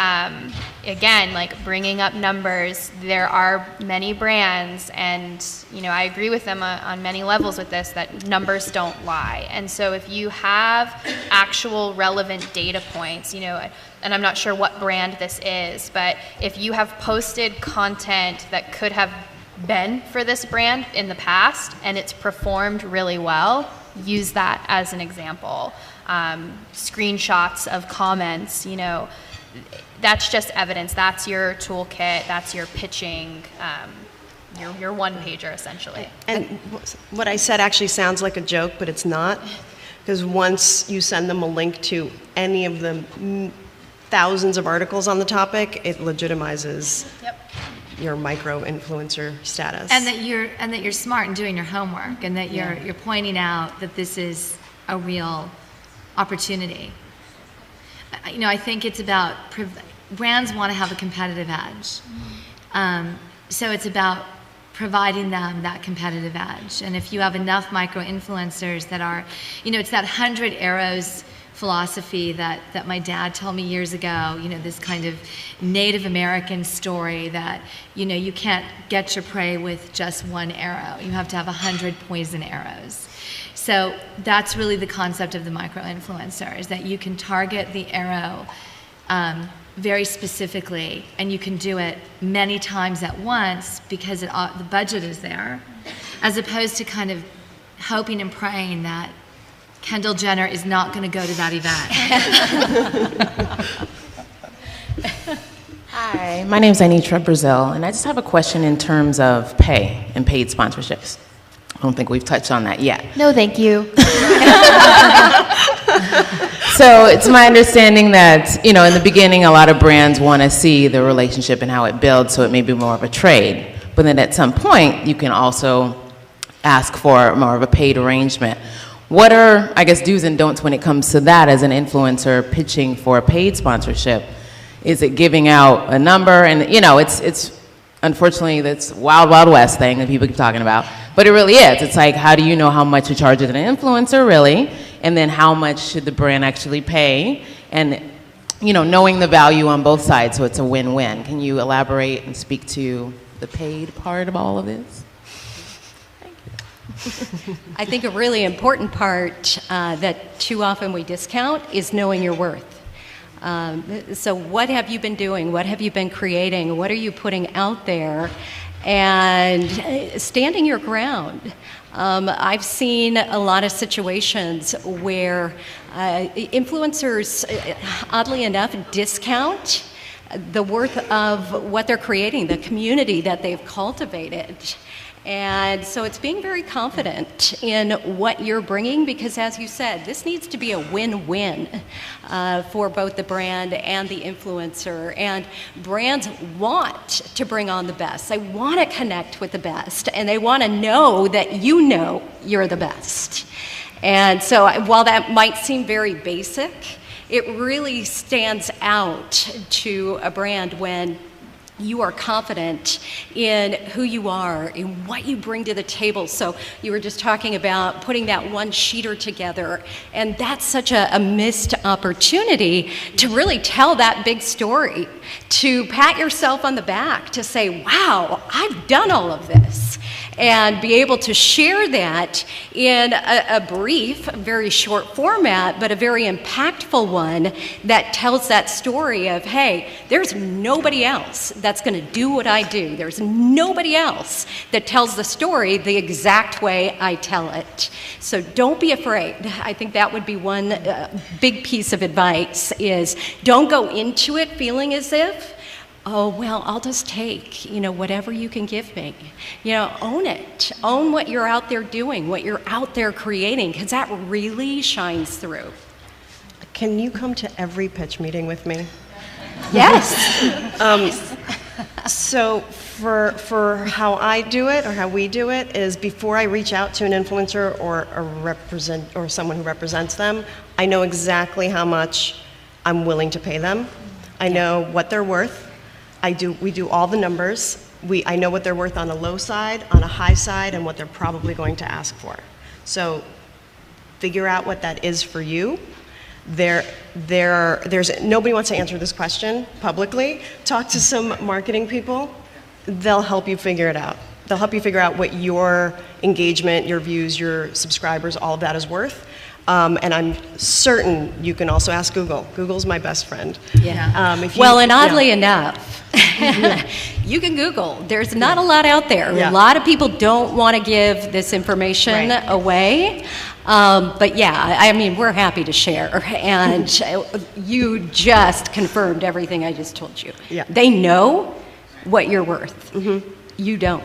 again, like bringing up numbers, there are many brands, and I agree with them on many levels with this, that numbers don't lie. And so if you have actual relevant data points, and I'm not sure what brand this is, but if you have posted content that could have been for this brand in the past and it's performed really well, use that as an example. Screenshots of comments, that's just evidence. That's your toolkit. That's your pitching, your one-pager, essentially. And what I said actually sounds like a joke, but it's not. Because once you send them a link to any of the thousands of articles on the topic, it legitimizes your micro-influencer status. And that you're smart in doing your homework, and that you're pointing out that this is a real opportunity. I think it's about, brands want to have a competitive edge. So it's about providing them that competitive edge. And if you have enough micro-influencers that are, it's that 100 arrows philosophy that my dad told me years ago, this kind of Native American story that, you can't get your prey with just one arrow. You have to have 100 poison arrows. So that's really the concept of the micro-influencer, is that you can target the arrow very specifically, and you can do it many times at once because the budget is there. as opposed to kind of hoping and praying that Kendall Jenner is not going to go to that event. Hi, my name is Anitra Brazil, and I just have a question in terms of pay and paid sponsorships. I don't think we've touched on that yet. No, thank you. So it's my understanding that, in the beginning, a lot of brands want to see the relationship and how it builds, so it may be more of a trade. But then at some point, you can also ask for more of a paid arrangement. What are, I guess, do's and don'ts when it comes to that as an influencer pitching for a paid sponsorship? Is it giving out a number? And, it's unfortunately, that's wild, wild west thing that people keep talking about. But it really is. It's like, how do you know how much to charge as an influencer, really? And then how much should the brand actually pay? And, knowing the value on both sides, so it's a win-win. Can you elaborate and speak to the paid part of all of this? I think a really important part that too often we discount is knowing your worth. So what have you been doing? What have you been creating? What are you putting out there? And standing your ground. I've seen a lot of situations where influencers, oddly enough, discount the worth of what they're creating, the community that they've cultivated. And so it's being very confident in what you're bringing, because as you said, this needs to be a win-win for both the brand and the influencer. And brands want to bring on the best. They want to connect with the best, and they want to know that you're the best. And so while that might seem very basic, it really stands out to a brand when you are confident in who you are, in what you bring to the table. So you were just talking about putting that one sheeter together, and that's such a missed opportunity to really tell that big story, to pat yourself on the back, to say, wow, I've done all of this. And be able to share that in a brief, very short format, but a very impactful one that tells that story of, hey, there's nobody else that's going to do what I do. There's nobody else that tells the story the exact way I tell it. So don't be afraid. I think that would be one big piece of advice is don't go into it feeling as if, oh, well, I'll just take, whatever you can give me. Own it. Own what you're out there doing, what you're out there creating, because that really shines through. Can you come to every pitch meeting with me? Yes. So for how I do it, or how we do it, is before I reach out to an influencer or someone who represents them, I know exactly how much I'm willing to pay them. I know what they're worth. We do all the numbers. I know what they're worth on a low side, on a high side, and what they're probably going to ask for. So figure out what that is for you. There's nobody wants to answer this question publicly. Talk to some marketing people. They'll help you figure it out. They'll help you figure out what your engagement, your views, your subscribers, all of that is worth. And I'm certain you can also ask Google. Google's my best friend. Yeah. And oddly enough, you can Google. There's not a lot out there. Yeah. A lot of people don't want to give this information away. But yeah, we're happy to share. And you just confirmed everything I just told you. Yeah. They know what you're worth. Mm-hmm. You don't.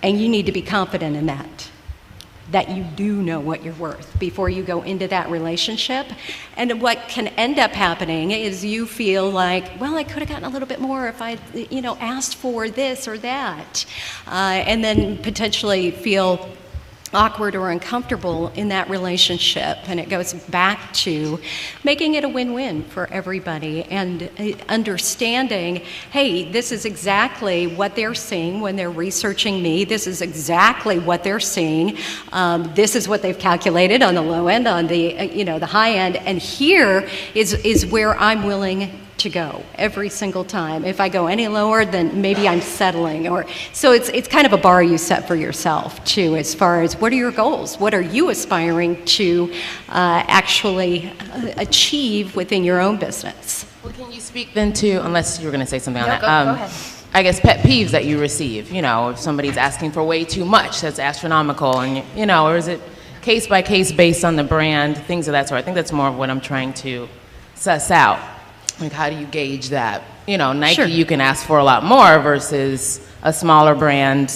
And you need to be confident in that you do know what you're worth before you go into that relationship. And what can end up happening is you feel like, well, I could have gotten a little bit more if I, asked for this or that. And then potentially feel awkward or uncomfortable in that relationship. And it goes back to making it a win-win for everybody and understanding, hey, this is exactly what they're seeing when they're researching me. This is exactly what they're seeing. This is what they've calculated on the low end, on the, the high end. And here is where I'm willing to go every single time. If I go any lower, then maybe I'm settling. So it's kind of a bar you set for yourself too, as far as what are your goals? What are you aspiring to actually achieve within your own business? Well, can you speak then to, unless you were going to say something on that. Go ahead. I guess, pet peeves that you receive? You know, if somebody's asking for way too much, that's astronomical, and, you know, or is it case by case based on the brand, things of that sort? I think that's more of what I'm trying to suss out. Like, how do you gauge that? You know, Nike, Sure. you can ask for a lot more versus a smaller brand,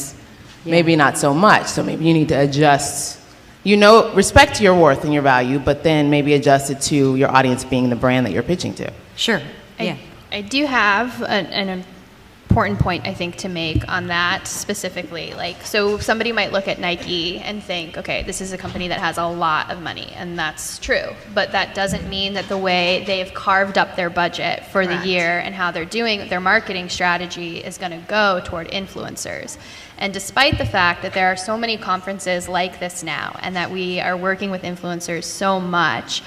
maybe not so much. So maybe you need to adjust, you know, respect your worth and your value, but then maybe adjust it to your audience being the brand that you're pitching to. Sure. Yeah. I do have an important point, I think, to make on that specifically. Like, so somebody might look at Nike and think, okay, this is a company that has a lot of money, and that's true. But that doesn't mean that the way they've carved up their budget for the year and how they're doing their marketing strategy is going to go toward influencers. And despite the fact that there are so many conferences like this now, and that we are working with influencers so much,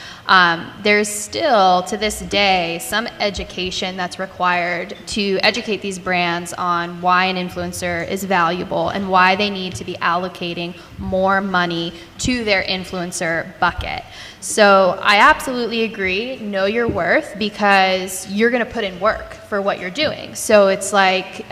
there's still, to this day, some education that's required to educate these brands on why an influencer is valuable and why they need to be allocating more money to their influencer bucket. So I absolutely agree, know your worth, because you're going to put in work for what you're doing. So it's like,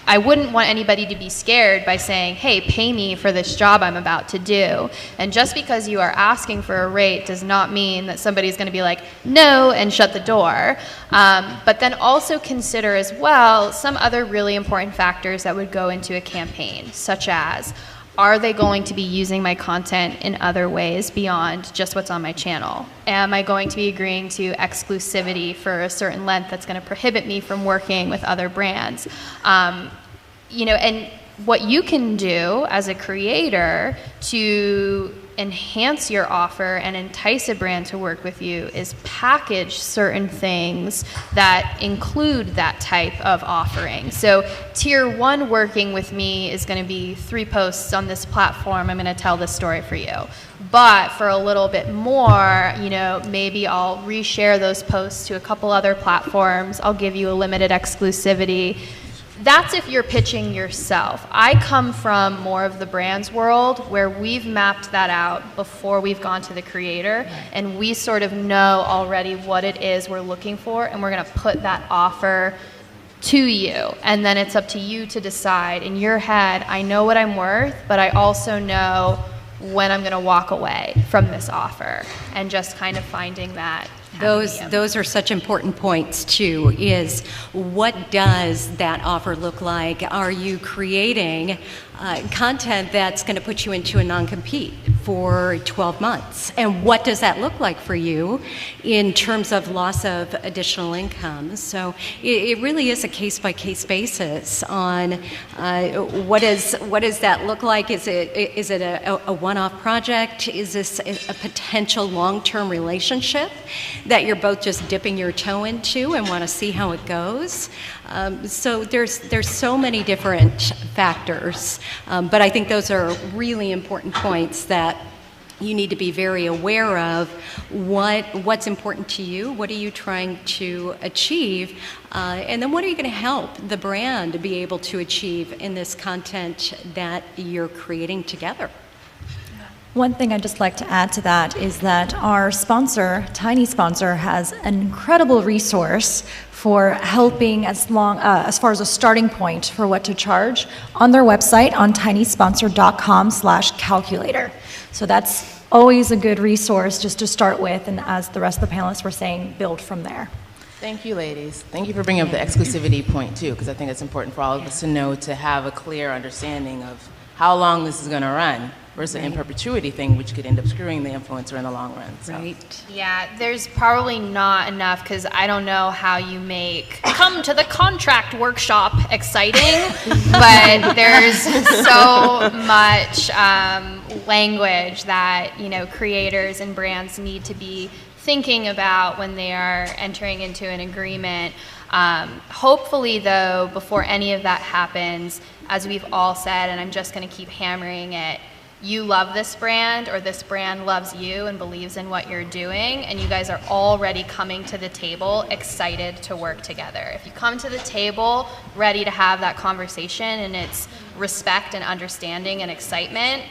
I wouldn't want anybody to be scared by saying, hey, pay me for this job I'm about to do. And just because you are asking for a rate does not mean that somebody's going to be like, no, and shut the door. But then also consider as well some other really important factors that would go into a campaign, such as, are they going to be using my content in other ways beyond just what's on my channel? Am I going to be agreeing to exclusivity for a certain length that's going to prohibit me from working with other brands? You know, and what you can do as a creator to enhance your offer and entice a brand to work with you is package certain things that include that type of offering. So tier 1 working with me is going to be 3 posts on this platform. I'm going to tell this story for you. But for a little bit more, you know, maybe I'll reshare those posts to a couple other platforms. I'll give you a limited exclusivity. That's if you're pitching yourself. I come from more of the brands world where we've mapped that out before we've gone to the creator, and we sort of know already what it is we're looking for, and we're going to put that offer to you. And then it's up to you to decide in your head, I know what I'm worth, but I also know when I'm going to walk away from this offer, and just kind of finding that. Those are such important points too, is what does that offer look like? Are you creating content that's going to put you into a non-compete for 12 months? And what does that look like for you in terms of loss of additional income? So it really is a case-by-case basis on what does that look like? Is it a one-off project? Is this a potential long-term relationship that you're both just dipping your toe into and want to see how it goes? So there's so many different factors, but I think those are really important points that you need to be very aware of. What's important to you? What are you trying to achieve? And then what are you going to help the brand to be able to achieve in this content that you're creating together? One thing I'd just like to add to that is that our sponsor, Tiny Sponsor, has an incredible resource for helping as far as a starting point for what to charge on their website on tinysponsor.com/calculator. So that's always a good resource just to start with, and as the rest of the panelists were saying, build from there. Thank you, ladies. Thank you for bringing up the exclusivity point, too, because I think it's important for all of us to know, to have a clear understanding of how long this is going to run versus an in perpetuity thing, which could end up screwing the influencer in the long run. So. Right. Yeah, there's probably not enough, because I don't know how you make come to the contract workshop exciting, but there's so much language that, you know, creators and brands need to be thinking about when they are entering into an agreement. Hopefully, though, before any of that happens, as we've all said, and I'm just going to keep hammering it, you love this brand, or this brand loves you and believes in what you're doing, and you guys are already coming to the table excited to work together. If you come to the table ready to have that conversation, and it's respect and understanding and excitement,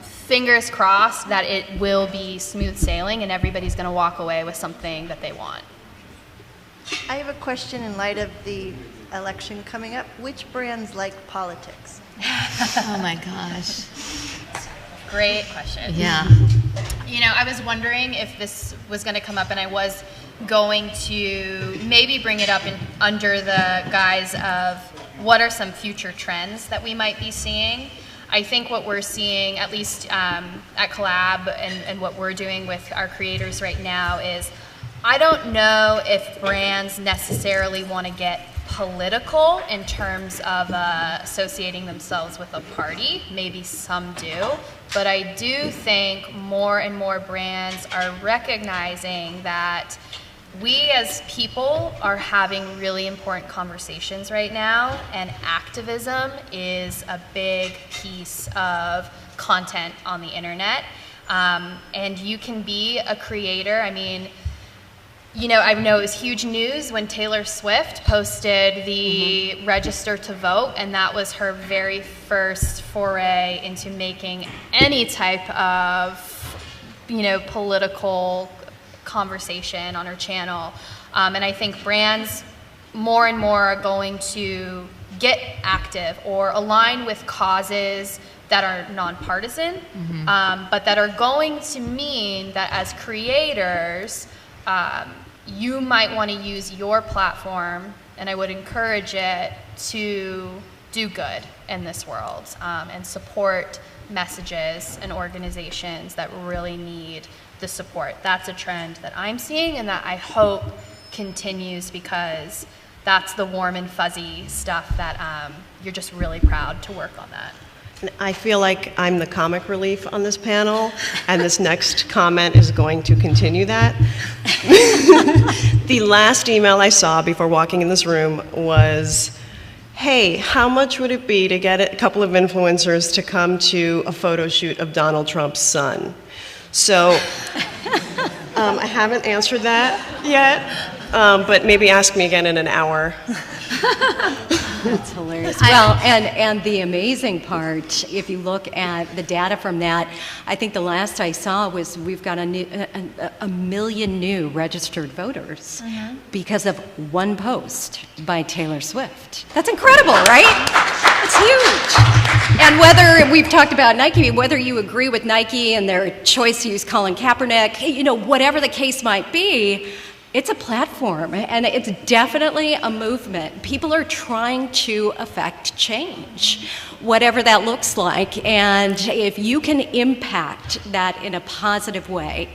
fingers crossed that it will be smooth sailing and everybody's going to walk away with something that they want. I have a question in light of the election coming up. Which brands like politics? Oh my gosh. Great question. Yeah. You know, I was wondering if this was going to come up, and I was going to maybe bring it up under the guise of what are some future trends that we might be seeing. I think what we're seeing, at least at Collab and what we're doing with our creators right now, is I don't know if brands necessarily want to get political in terms of associating themselves with a party. Maybe some do, but I do think more and more brands are recognizing that we as people are having really important conversations right now, and activism is a big piece of content on the internet. And you can be a creator. I mean, you know, I know it was huge news when Taylor Swift posted the register to vote, and that was her very first foray into making any type of, you know, political conversation on her channel. And I think brands more and more are going to get active or align with causes that are nonpartisan, but that are going to mean that as creators, you might want to use your platform, and I would encourage it, to do good in this world and support messages and organizations that really need the support. That's a trend that I'm seeing and that I hope continues, because that's the warm and fuzzy stuff that you're just really proud to work on that. And I feel like I'm the comic relief on this panel, and this next comment is going to continue that. The last email I saw before walking in this room was, hey, how much would it be to get a couple of influencers to come to a photo shoot of Donald Trump's son? So I haven't answered that yet, but maybe ask me again in an hour. That's hilarious. Well, and the amazing part, if you look at the data from that, I think the last I saw was we've got a million new registered voters because of one post by Taylor Swift. That's incredible, right? That's huge. And whether we've talked about Nike, whether you agree with Nike and their choice to use Colin Kaepernick, you know, whatever the case might be, it's a platform, and it's definitely a movement. People are trying to affect change, whatever that looks like. And if you can impact that in a positive way,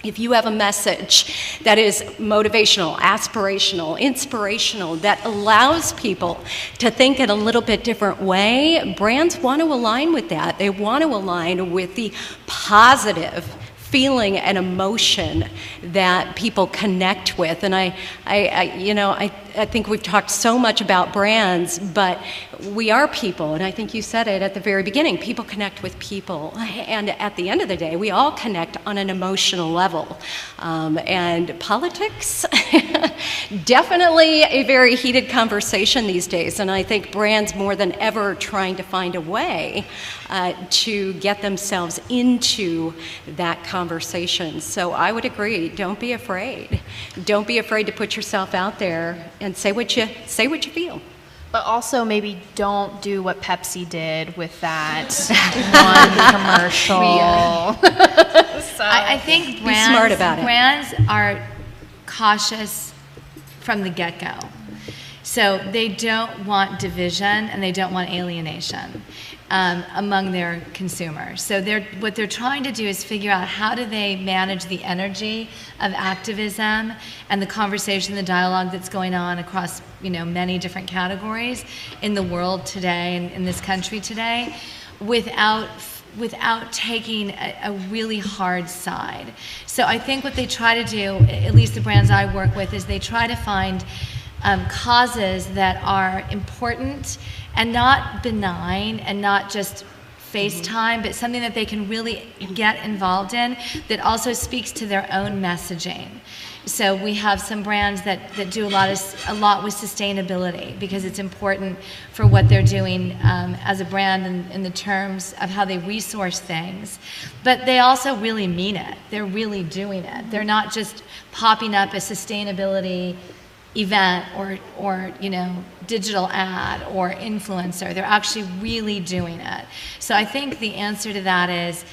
if you have a message that is motivational, aspirational, inspirational, that allows people to think in a little bit different way, brands want to align with that. They want to align with the positive feeling and emotion that people connect with. And I think we've talked so much about brands, but we are people, and I think you said it at the very beginning. People connect with people, and at the end of the day, we all connect on an emotional level. And politics, definitely a very heated conversation these days, and I think brands more than ever are trying to find a way to get themselves into that conversation. So I would agree, don't be afraid. Don't be afraid to put yourself out there and say what you feel. But also maybe don't do what Pepsi did with that one commercial. So, I think be smart about it. Brands are cautious from the get-go. So they don't want division and they don't want alienation among their consumers. So what they're trying to do is figure out how do they manage the energy of activism and the conversation, the dialogue that's going on across many different categories in the world today and in this country today without taking a really hard side. So I think what they try to do, at least the brands I work with, is they try to find causes that are important and not benign and not just FaceTime, but something that they can really get involved in that also speaks to their own messaging. So we have some brands that do a lot with sustainability because it's important for what they're doing as a brand in the terms of how they resource things. But they also really mean it. They're really doing it. They're not just popping up a sustainability event or digital ad or influencer. They're actually really doing it. So I think the answer to that is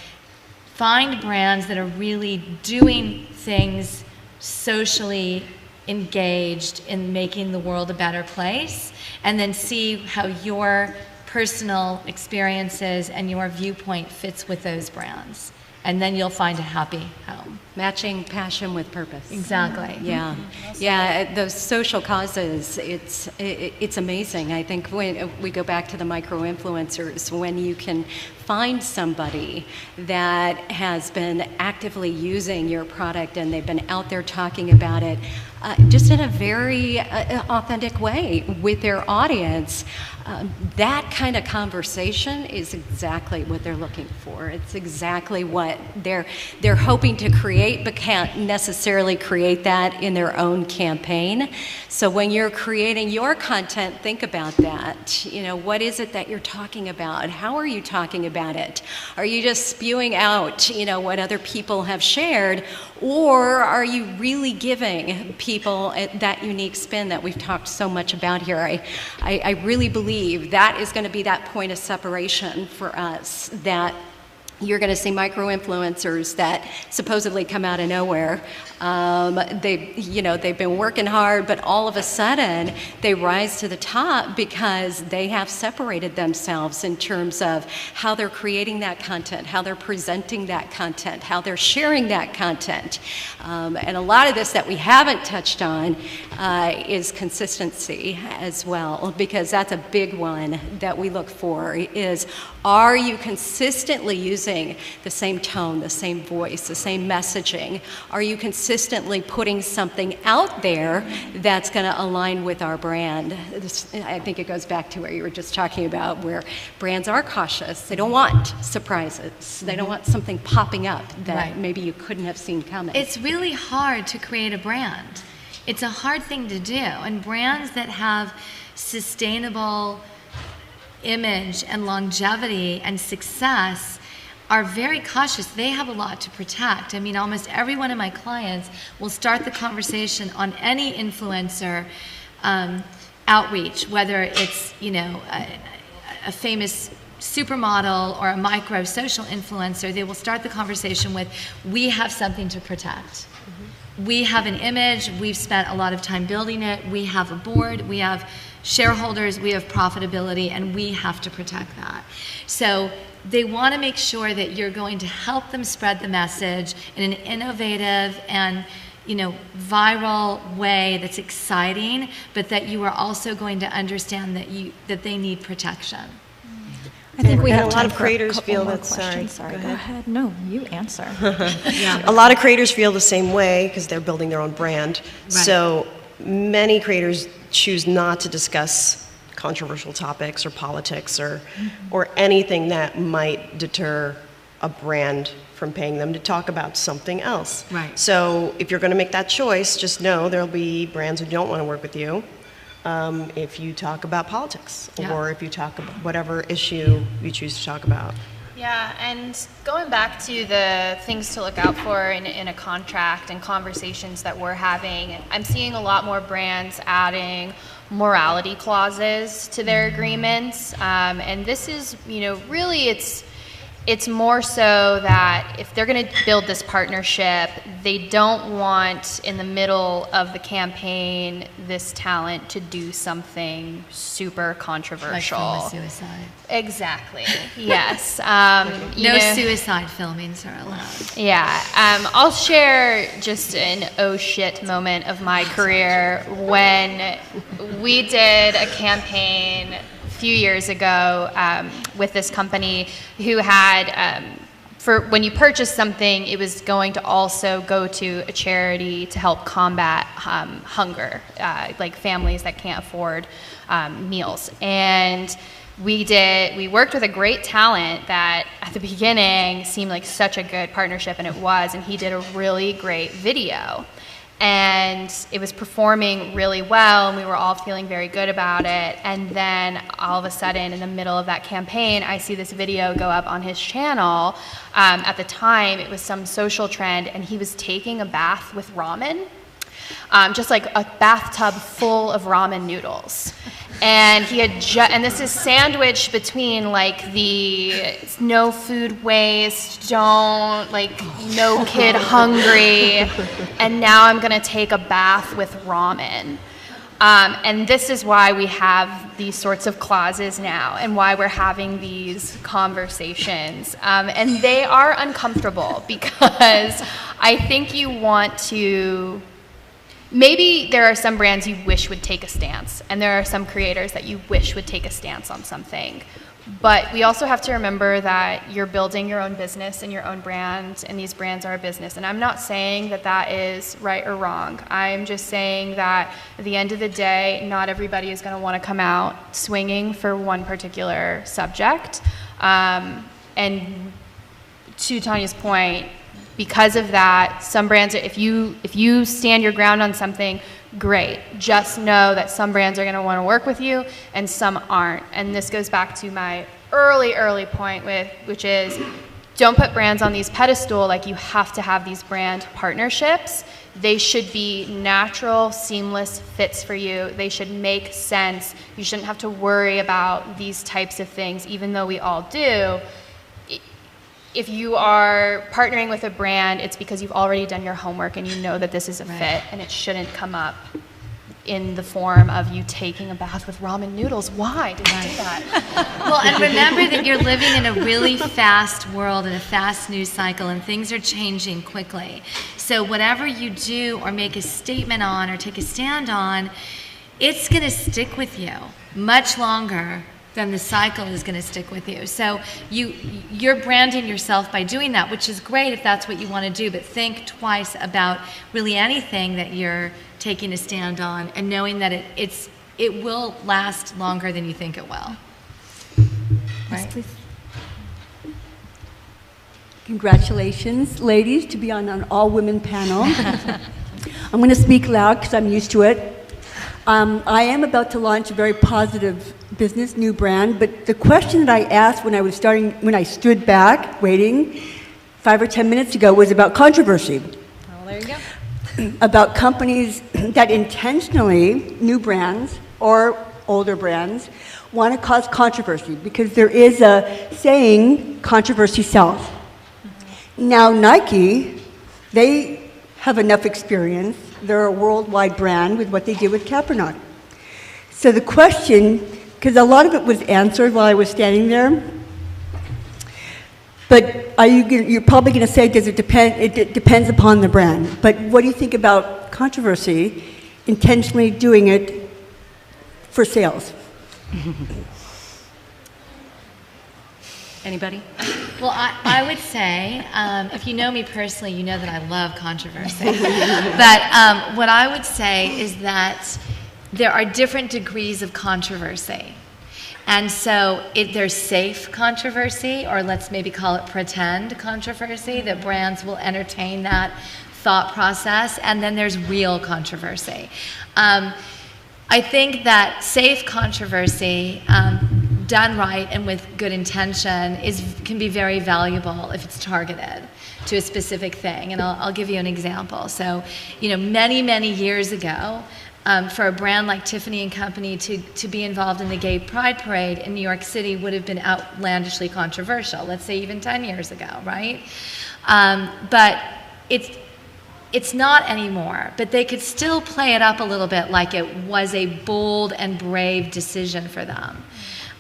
find brands that are really doing things socially engaged in making the world a better place, and then see how your personal experiences and your viewpoint fits with those brands. And then you'll find a happy home. Matching passion with purpose. Exactly. Yeah, yeah. Those social causes, it's amazing. I think when we go back to the micro influencers, when you can find somebody that has been actively using your product and they've been out there talking about it, just in a very authentic way with their audience, that kind of conversation is exactly what they're looking for. It's exactly what they're hoping to create, but can't necessarily create that in their own campaign. So when you're creating your content, think about that. What is it that you're talking about? How are you talking about it? Are you just spewing out, what other people have shared, or are you really giving people that unique spin that we've talked so much about here? I really believe that is going to be that point of separation for us, that you're going to see micro-influencers that supposedly come out of nowhere. They've been working hard, but all of a sudden they rise to the top because they have separated themselves in terms of how they're creating that content, how they're presenting that content, how they're sharing that content. And a lot of this that we haven't touched on is consistency as well, because that's a big one that we look for is, are you consistently using the same tone, the same voice, the same messaging? Are you consistently putting something out there that's going to align with our brand? I think it goes back to what you were just talking about, where brands are cautious. They don't want surprises. They don't want something popping up that maybe you couldn't have seen coming. It's really hard to create a brand. It's a hard thing to do. And brands that have sustainable image and longevity and success are very cautious. They have a lot to protect. I mean, almost every one of my clients will start the conversation on any influencer outreach, whether it's, a famous supermodel or a micro social influencer. They will start the conversation with, we have something to protect. We have an image, we've spent a lot of time building it, we have a board, we have shareholders, we have profitability, and we have to protect that. So they want to make sure that you're going to help them spread the message in an innovative and viral way that's exciting, but that you are also going to understand that they need protection. I think we have a lot of creators feel that. Sorry, go ahead. No, you answer. A lot of creators feel the same way because they're building their own brand. Right. So many creators choose not to discuss controversial topics or politics or anything that might deter a brand from paying them to talk about something else. Right. So if you're going to make that choice, just know there'll be brands who don't want to work with you. If you talk about politics or if you talk about whatever issue you choose to talk about. Yeah, and going back to the things to look out for in a contract and conversations that we're having, I'm seeing a lot more brands adding morality clauses to their agreements. And this is, really it's more so that if they're going to build this partnership, they don't want in the middle of the campaign this talent to do something super controversial. Like suicide. Exactly. Yes. No suicide filmings are allowed. Yeah. I'll share just an oh shit moment of my career when we did a campaign few years ago with this company who had, for when you purchase something, it was going to also go to a charity to help combat hunger, like families that can't afford meals. And we worked with a great talent that at the beginning seemed like such a good partnership, and it was, and he did a really great video. And it was performing really well, and we were all feeling very good about it. And then all of a sudden, in the middle of that campaign, I see this video go up on his channel. At the time, it was some social trend, and he was taking a bath with ramen. just like a bathtub full of ramen noodles. And he had and this is sandwiched between like the no food waste, don't like no kid hungry, and now I'm gonna take a bath with ramen. And this is why we have these sorts of clauses now and why we're having these conversations. And they are uncomfortable because I think you want to, maybe there are some brands you wish would take a stance, and there are some creators that you wish would take a stance on something. But we also have to remember that you're building your own business and your own brand, and these brands are a business. And I'm not saying that that is right or wrong. I'm just saying that at the end of the day, not everybody is going to want to come out swinging for one particular subject. And to Tanya's point, because of that, some brands, if you stand your ground on something, great. Just know that some brands are going to want to work with you and some aren't. And this goes back to my early point which is, don't put brands on these pedestal like you have to have these brand partnerships. They should be natural, seamless fits for you. They should make sense. You shouldn't have to worry about these types of things, even though we all do. If you are partnering with a brand, it's because you've already done your homework and you know that this is a fit, and it shouldn't come up in the form of you taking a bath with ramen noodles. Why did you do that? Well, and remember that you're living in a really fast world and a fast news cycle, and things are changing quickly. So whatever you do or make a statement on or take a stand on, it's going to stick with you much longer than the cycle is going to stick with you. So you're branding yourself by doing that, which is great if that's what you want to do, but think twice about really anything that you're taking a stand on, and knowing that it will last longer than you think it will. Yes, please. Congratulations, ladies, to be on an all-women panel. I'm going to speak loud because I'm used to it. I am about to launch a very positive business, new brand, but the question that I asked when I stood back waiting 5 or 10 minutes ago was about controversy. Well, there you go. About companies that intentionally, new brands or older brands, want to cause controversy, because there is a saying, controversy sells. Now Nike, they have enough experience. They're a worldwide brand with what they did with Kaepernick. So the question, because a lot of it was answered while I was standing there, but you're probably going to say, does it depend? It depends upon the brand. But what do you think about controversy, intentionally doing it for sales? Anybody? Well, I would say, if you know me personally, you know that I love controversy. But what I would say is that there are different degrees of controversy. And so there's safe controversy, or let's maybe call it pretend controversy, that brands will entertain that thought process. And then there's real controversy. I think that safe controversy, done right and with good intention, can be very valuable if it's targeted to a specific thing. And I'll give you an example. So, many, many years ago, for a brand like Tiffany & Company to be involved in the Gay Pride Parade in New York City would have been outlandishly controversial, let's say even 10 years ago, right? But it's not anymore, but they could still play it up a little bit like it was a bold and brave decision for them.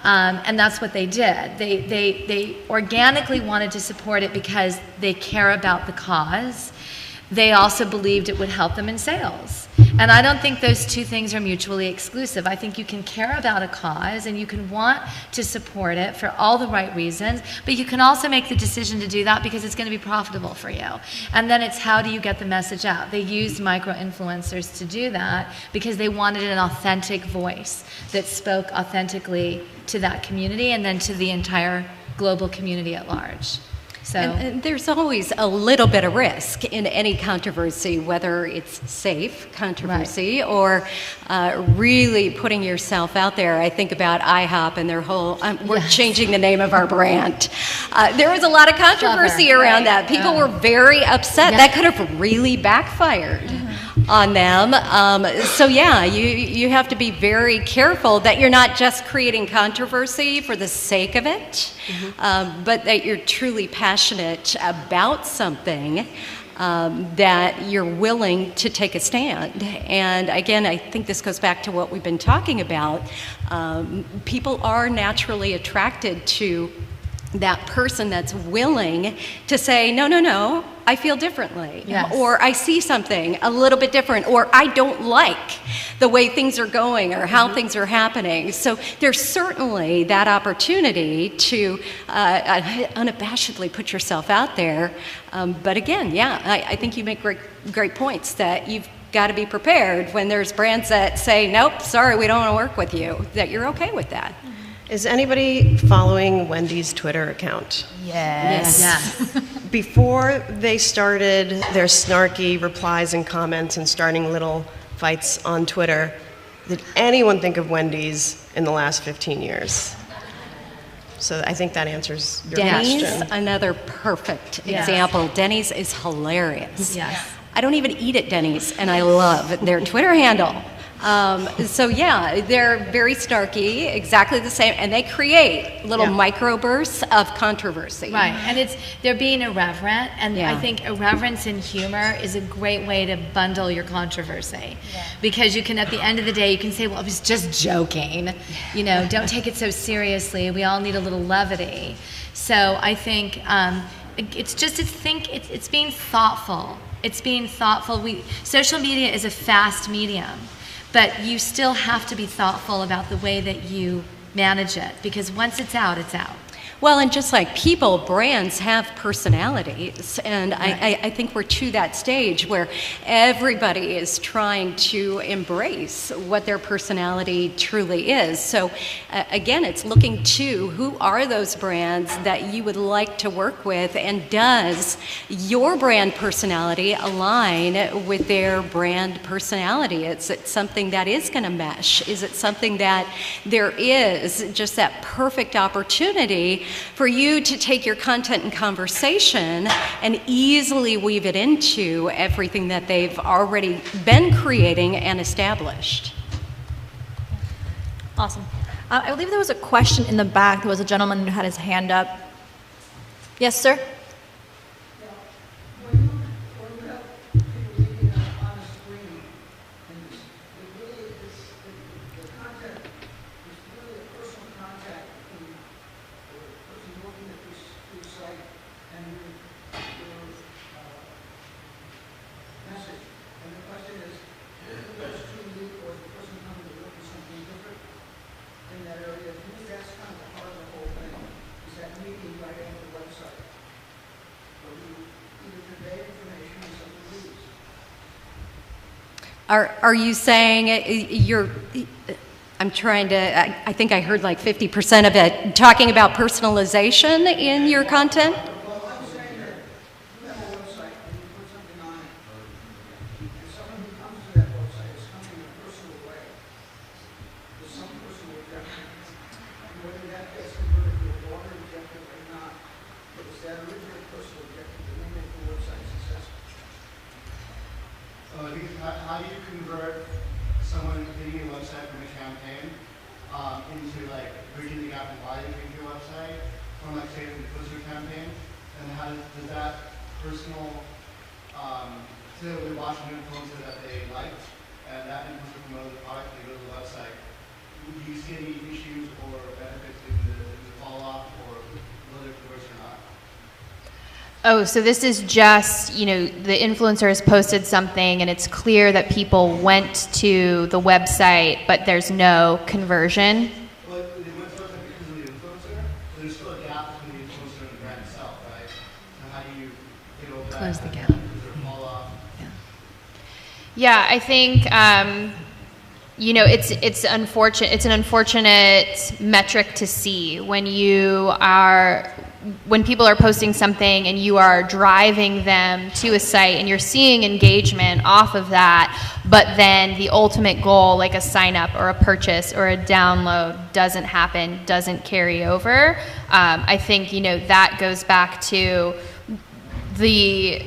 And that's what they did. They organically wanted to support it because they care about the cause. They also believed it would help them in sales. And I don't think those two things are mutually exclusive. I think you can care about a cause and you can want to support it for all the right reasons, but you can also make the decision to do that because it's going to be profitable for you. And then it's, how do you get the message out? They used micro-influencers to do that because they wanted an authentic voice that spoke authentically to that community and then to the entire global community at large. So. And there's always a little bit of risk in any controversy, whether it's safe controversy or really putting yourself out there. I think about IHOP and their whole, we're changing the name of our brand. There was a lot of controversy around that. People were very upset. That could have really backfired. on them. So yeah, you have to be very careful that you're not just creating controversy for the sake of it, but that you're truly passionate about something, that you're willing to take a stand. And again, I think this goes back to what we've been talking about. People are naturally attracted to that person that's willing to say, no, no, no, I feel differently. Yes. Or I see something a little bit different, or I don't like the way things are going or how things are happening. So there's certainly that opportunity to unabashedly put yourself out there. But again, yeah, I think you make great points that you've got to be prepared when there's brands that say, nope, sorry, we don't want to work with you, that you're okay with that. Is anybody following Wendy's Twitter account? Yes. Before they started their snarky replies and comments and starting little fights on Twitter, did anyone think of Wendy's in the last 15 years? So I think that answers your Denny's, question. another perfect example. Denny's is hilarious. Yes. I don't even eat at Denny's, and I love their Twitter handle. So yeah, they're very snarky, exactly the same, and they create little microbursts of controversy. Right, and they're being irreverent, and I think irreverence and humor is a great way to bundle your controversy, because you can, at the end of the day, you can say, well, I was just joking, you know, don't take it so seriously, we all need a little levity. So I think it's being thoughtful. It's being thoughtful. Social media is a fast medium, but you still have to be thoughtful about the way that you manage it, because once it's out, it's out. Well, and just like people, brands have personalities, and I think we're to that stage where everybody is trying to embrace what their personality truly is. So again, it's looking to who are those brands that you would like to work with, and does your brand personality align with their brand personality? Is it something that is going to mesh? Is it something that there is just that perfect opportunity for you to take your content and conversation and easily weave it into everything that they've already been creating and established? Awesome. I believe there was a question in the back. There was a gentleman who had his hand up. Yes, sir? Are you saying you're, I'm trying to, I think I heard like 50% of it, talking about personalization in your content? How do you convert someone hitting your website from a campaign into like bridging the gap and why they came to your website from like say the poster campaign, and how does that personal say that they're watching an influencer that they liked and that influencer promoted the product and they go to the website, do you see any issues or benefits in the fall off or whether it works or not? Oh, so this is just, you know, the influencer has posted something and it's clear that people went to the website, but there's no conversion. Well, they went to the website because of the influencer, but there's still a gap between the influencer and the brand itself, right? So how do you get over that? Close the gap. Is there a fall off? Yeah, I think, you know, it's unfortunate. It's an unfortunate metric to see when when people are posting something and you are driving them to a site and you're seeing engagement off of that, but then the ultimate goal, like a sign up or a purchase or a download, doesn't happen, doesn't carry over. I think, you know, that goes back to the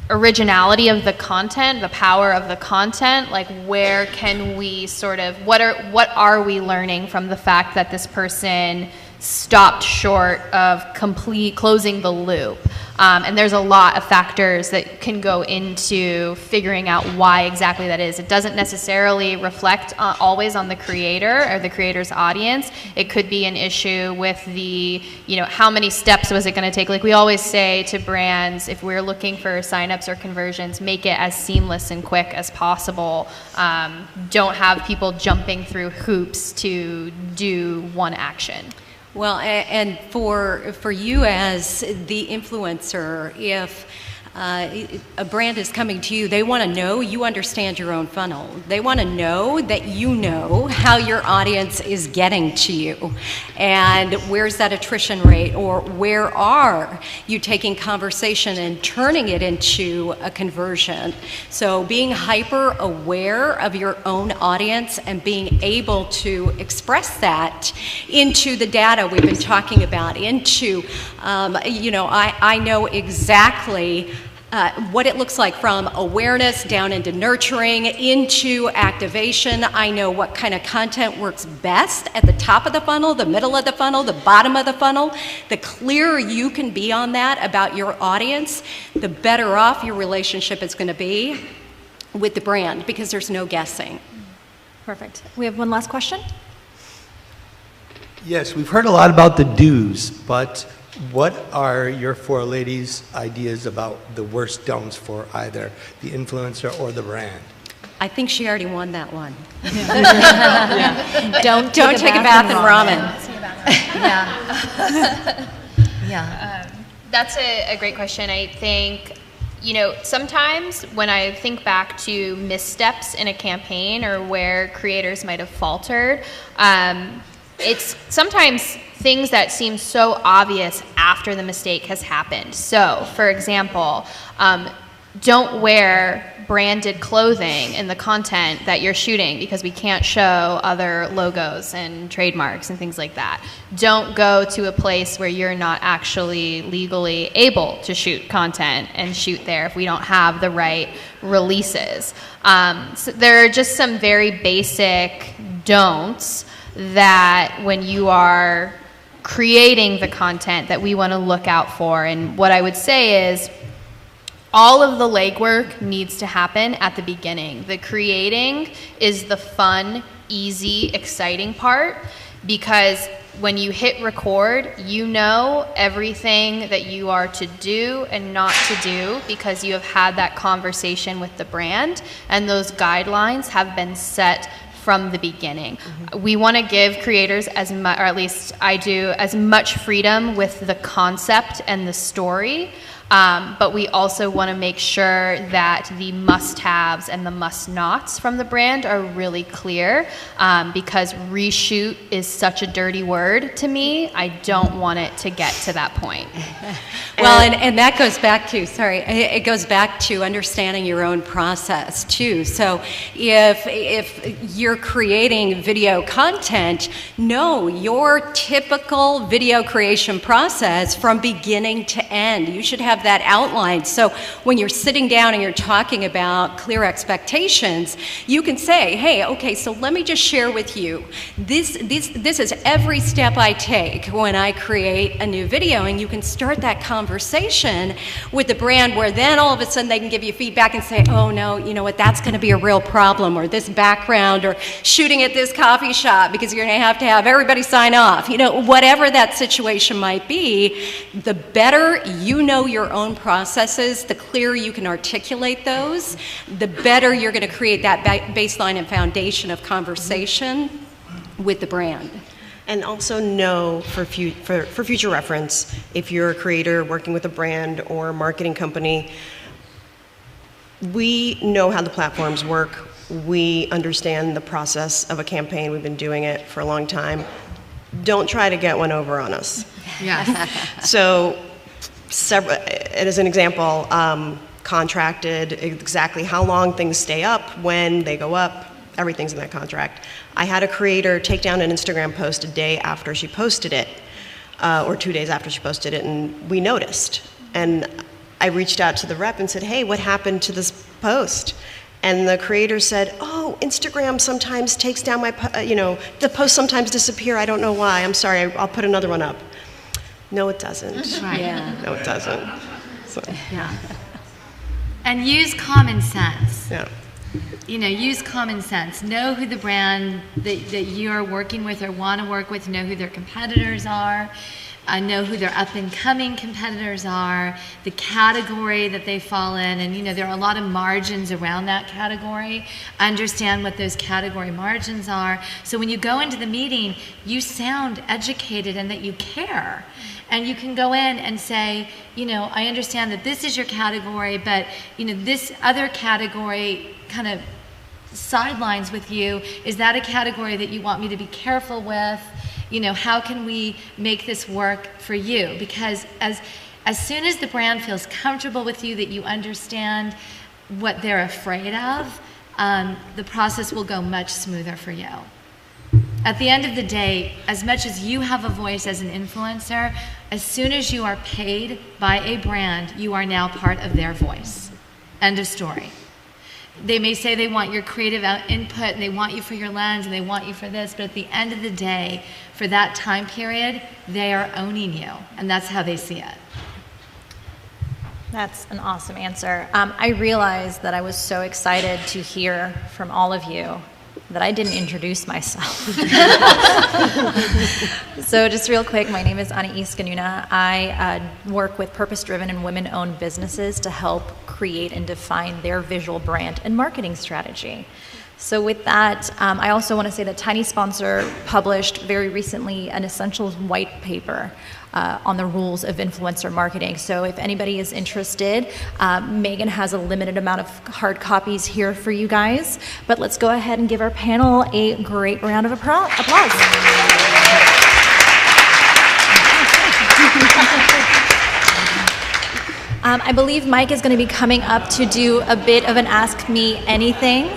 originality of the content, the power of the content, like where can we sort of, what are we learning from the fact that this person stopped short of closing the loop? And there's a lot of factors that can go into figuring out why exactly that is. It doesn't necessarily reflect always on the creator or the creator's audience. It could be an issue with the, how many steps was it going to take? Like we always say to brands, if we're looking for signups or conversions, make it as seamless and quick as possible. Don't have people jumping through hoops to do one action. Well, and for you as the influencer, if a brand is coming to you, they want to know you understand your own funnel. They want to know that you know how your audience is getting to you. And where's that attrition rate? Or where are you taking conversation and turning it into a conversion? So being hyper aware of your own audience and being able to express that into the data we've been talking about, into, I know exactly what it looks like from awareness down into nurturing, into activation. I know what kind of content works best at the top of the funnel, the middle of the funnel, the bottom of the funnel. The clearer you can be on that about your audience, the better off your relationship is going to be with the brand, because there's no guessing. Perfect. We have one last question. Yes, we've heard a lot about the do's, but what are your four ladies' ideas about the worst don'ts for either the influencer or the brand? I think she already won that one. Yeah. Don't take a bath in ramen. Yeah. That's a great question. I think, sometimes when I think back to missteps in a campaign or where creators might have faltered, it's sometimes things that seem so obvious after the mistake has happened. So, for example, don't wear branded clothing in the content that you're shooting because we can't show other logos and trademarks and things like that. Don't go to a place where you're not actually legally able to shoot content and shoot there if we don't have the right releases. So there are just some very basic don'ts that when you are creating the content that we want to look out for. And what I would say is all of the legwork needs to happen at the beginning. The creating is the fun, easy, exciting part, because when you hit record, you know everything that you are to do and not to do because you have had that conversation with the brand, and those guidelines have been set from the beginning. Mm-hmm. We want to give creators as much, or at least I do, as much freedom with the concept and the story, but we also want to make sure that the must-haves and the must-nots from the brand are really clear, because reshoot is such a dirty word to me. I don't want it to get to that point. Well, and that goes back to, it goes back to understanding your own process too. So if you're creating video content, know your typical video creation process from beginning to end. You should have that outlined. So when you're sitting down and you're talking about clear expectations, you can say, hey, okay, so let me just share with you. This is every step I take when I create a new video, and you can start that conversation with the brand where then all of a sudden they can give you feedback and say, oh no, you know what, that's going to be a real problem, or this background, or shooting at this coffee shop because you're going to have everybody sign off. Whatever that situation might be, the better you know your own processes, the clearer you can articulate those, the better you're going to create that baseline and foundation of conversation with the brand. And also know for future reference, if you're a creator working with a brand or marketing company, we know how the platforms work. We understand the process of a campaign. We've been doing it for a long time. Don't try to get one over on us. Yes. So, as an example, contracted, exactly how long things stay up, when they go up, everything's in that contract. I had a creator take down an Instagram post a day after she posted it, or 2 days after she posted it, and we noticed. And I reached out to the rep and said, hey, what happened to this post? And the creator said, oh, Instagram sometimes takes down my, the posts sometimes disappear. I don't know why. I'm sorry. I'll put another one up. No, it doesn't. Right. Yeah. No, it doesn't. So, Yeah. And use common sense. yeah. Use common sense. Know who the brand that you are working with or want to work with. Know who their competitors are. Know who their up-and-coming competitors are, the category that they fall in, and there are a lot of margins around that category. Understand what those category margins are. So when you go into the meeting, you sound educated and that you care. And you can go in and say, I understand that this is your category, but this other category kind of sidelines with you. Is that a category that you want me to be careful with? How can we make this work for you? Because as soon as the brand feels comfortable with you, that you understand what they're afraid of, the process will go much smoother for you. At the end of the day, as much as you have a voice as an influencer, as soon as you are paid by a brand, you are now part of their voice. End of story. They may say they want your creative input and they want you for your lens and they want you for this, but at the end of the day, for that time period, they are owning you, and that's how they see it. That's an awesome answer. I realized that I was so excited to hear from all of you that I didn't introduce myself. So just real quick, my name is Anais Ganuna. I work with purpose-driven and women-owned businesses to help create and define their visual brand and marketing strategy. So with that, I also want to say that Tiny Sponsor published very recently an essentials white paper on the rules of influencer marketing. So if anybody is interested, Megan has a limited amount of hard copies here for you guys. But let's go ahead and give our panel a great round of applause. I believe Mike is going to be coming up to do a bit of an Ask Me Anything.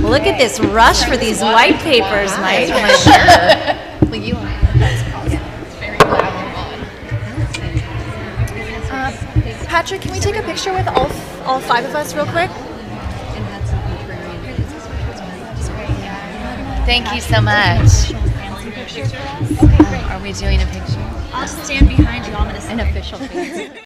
Look at this rush for these white papers, Mike. Well, you are. That's awesome. It's very valuable. Patrick, can we take a picture with all five of us real quick? Thank you so much. Are we doing a picture? I'll stand behind you. I'm going to An official picture.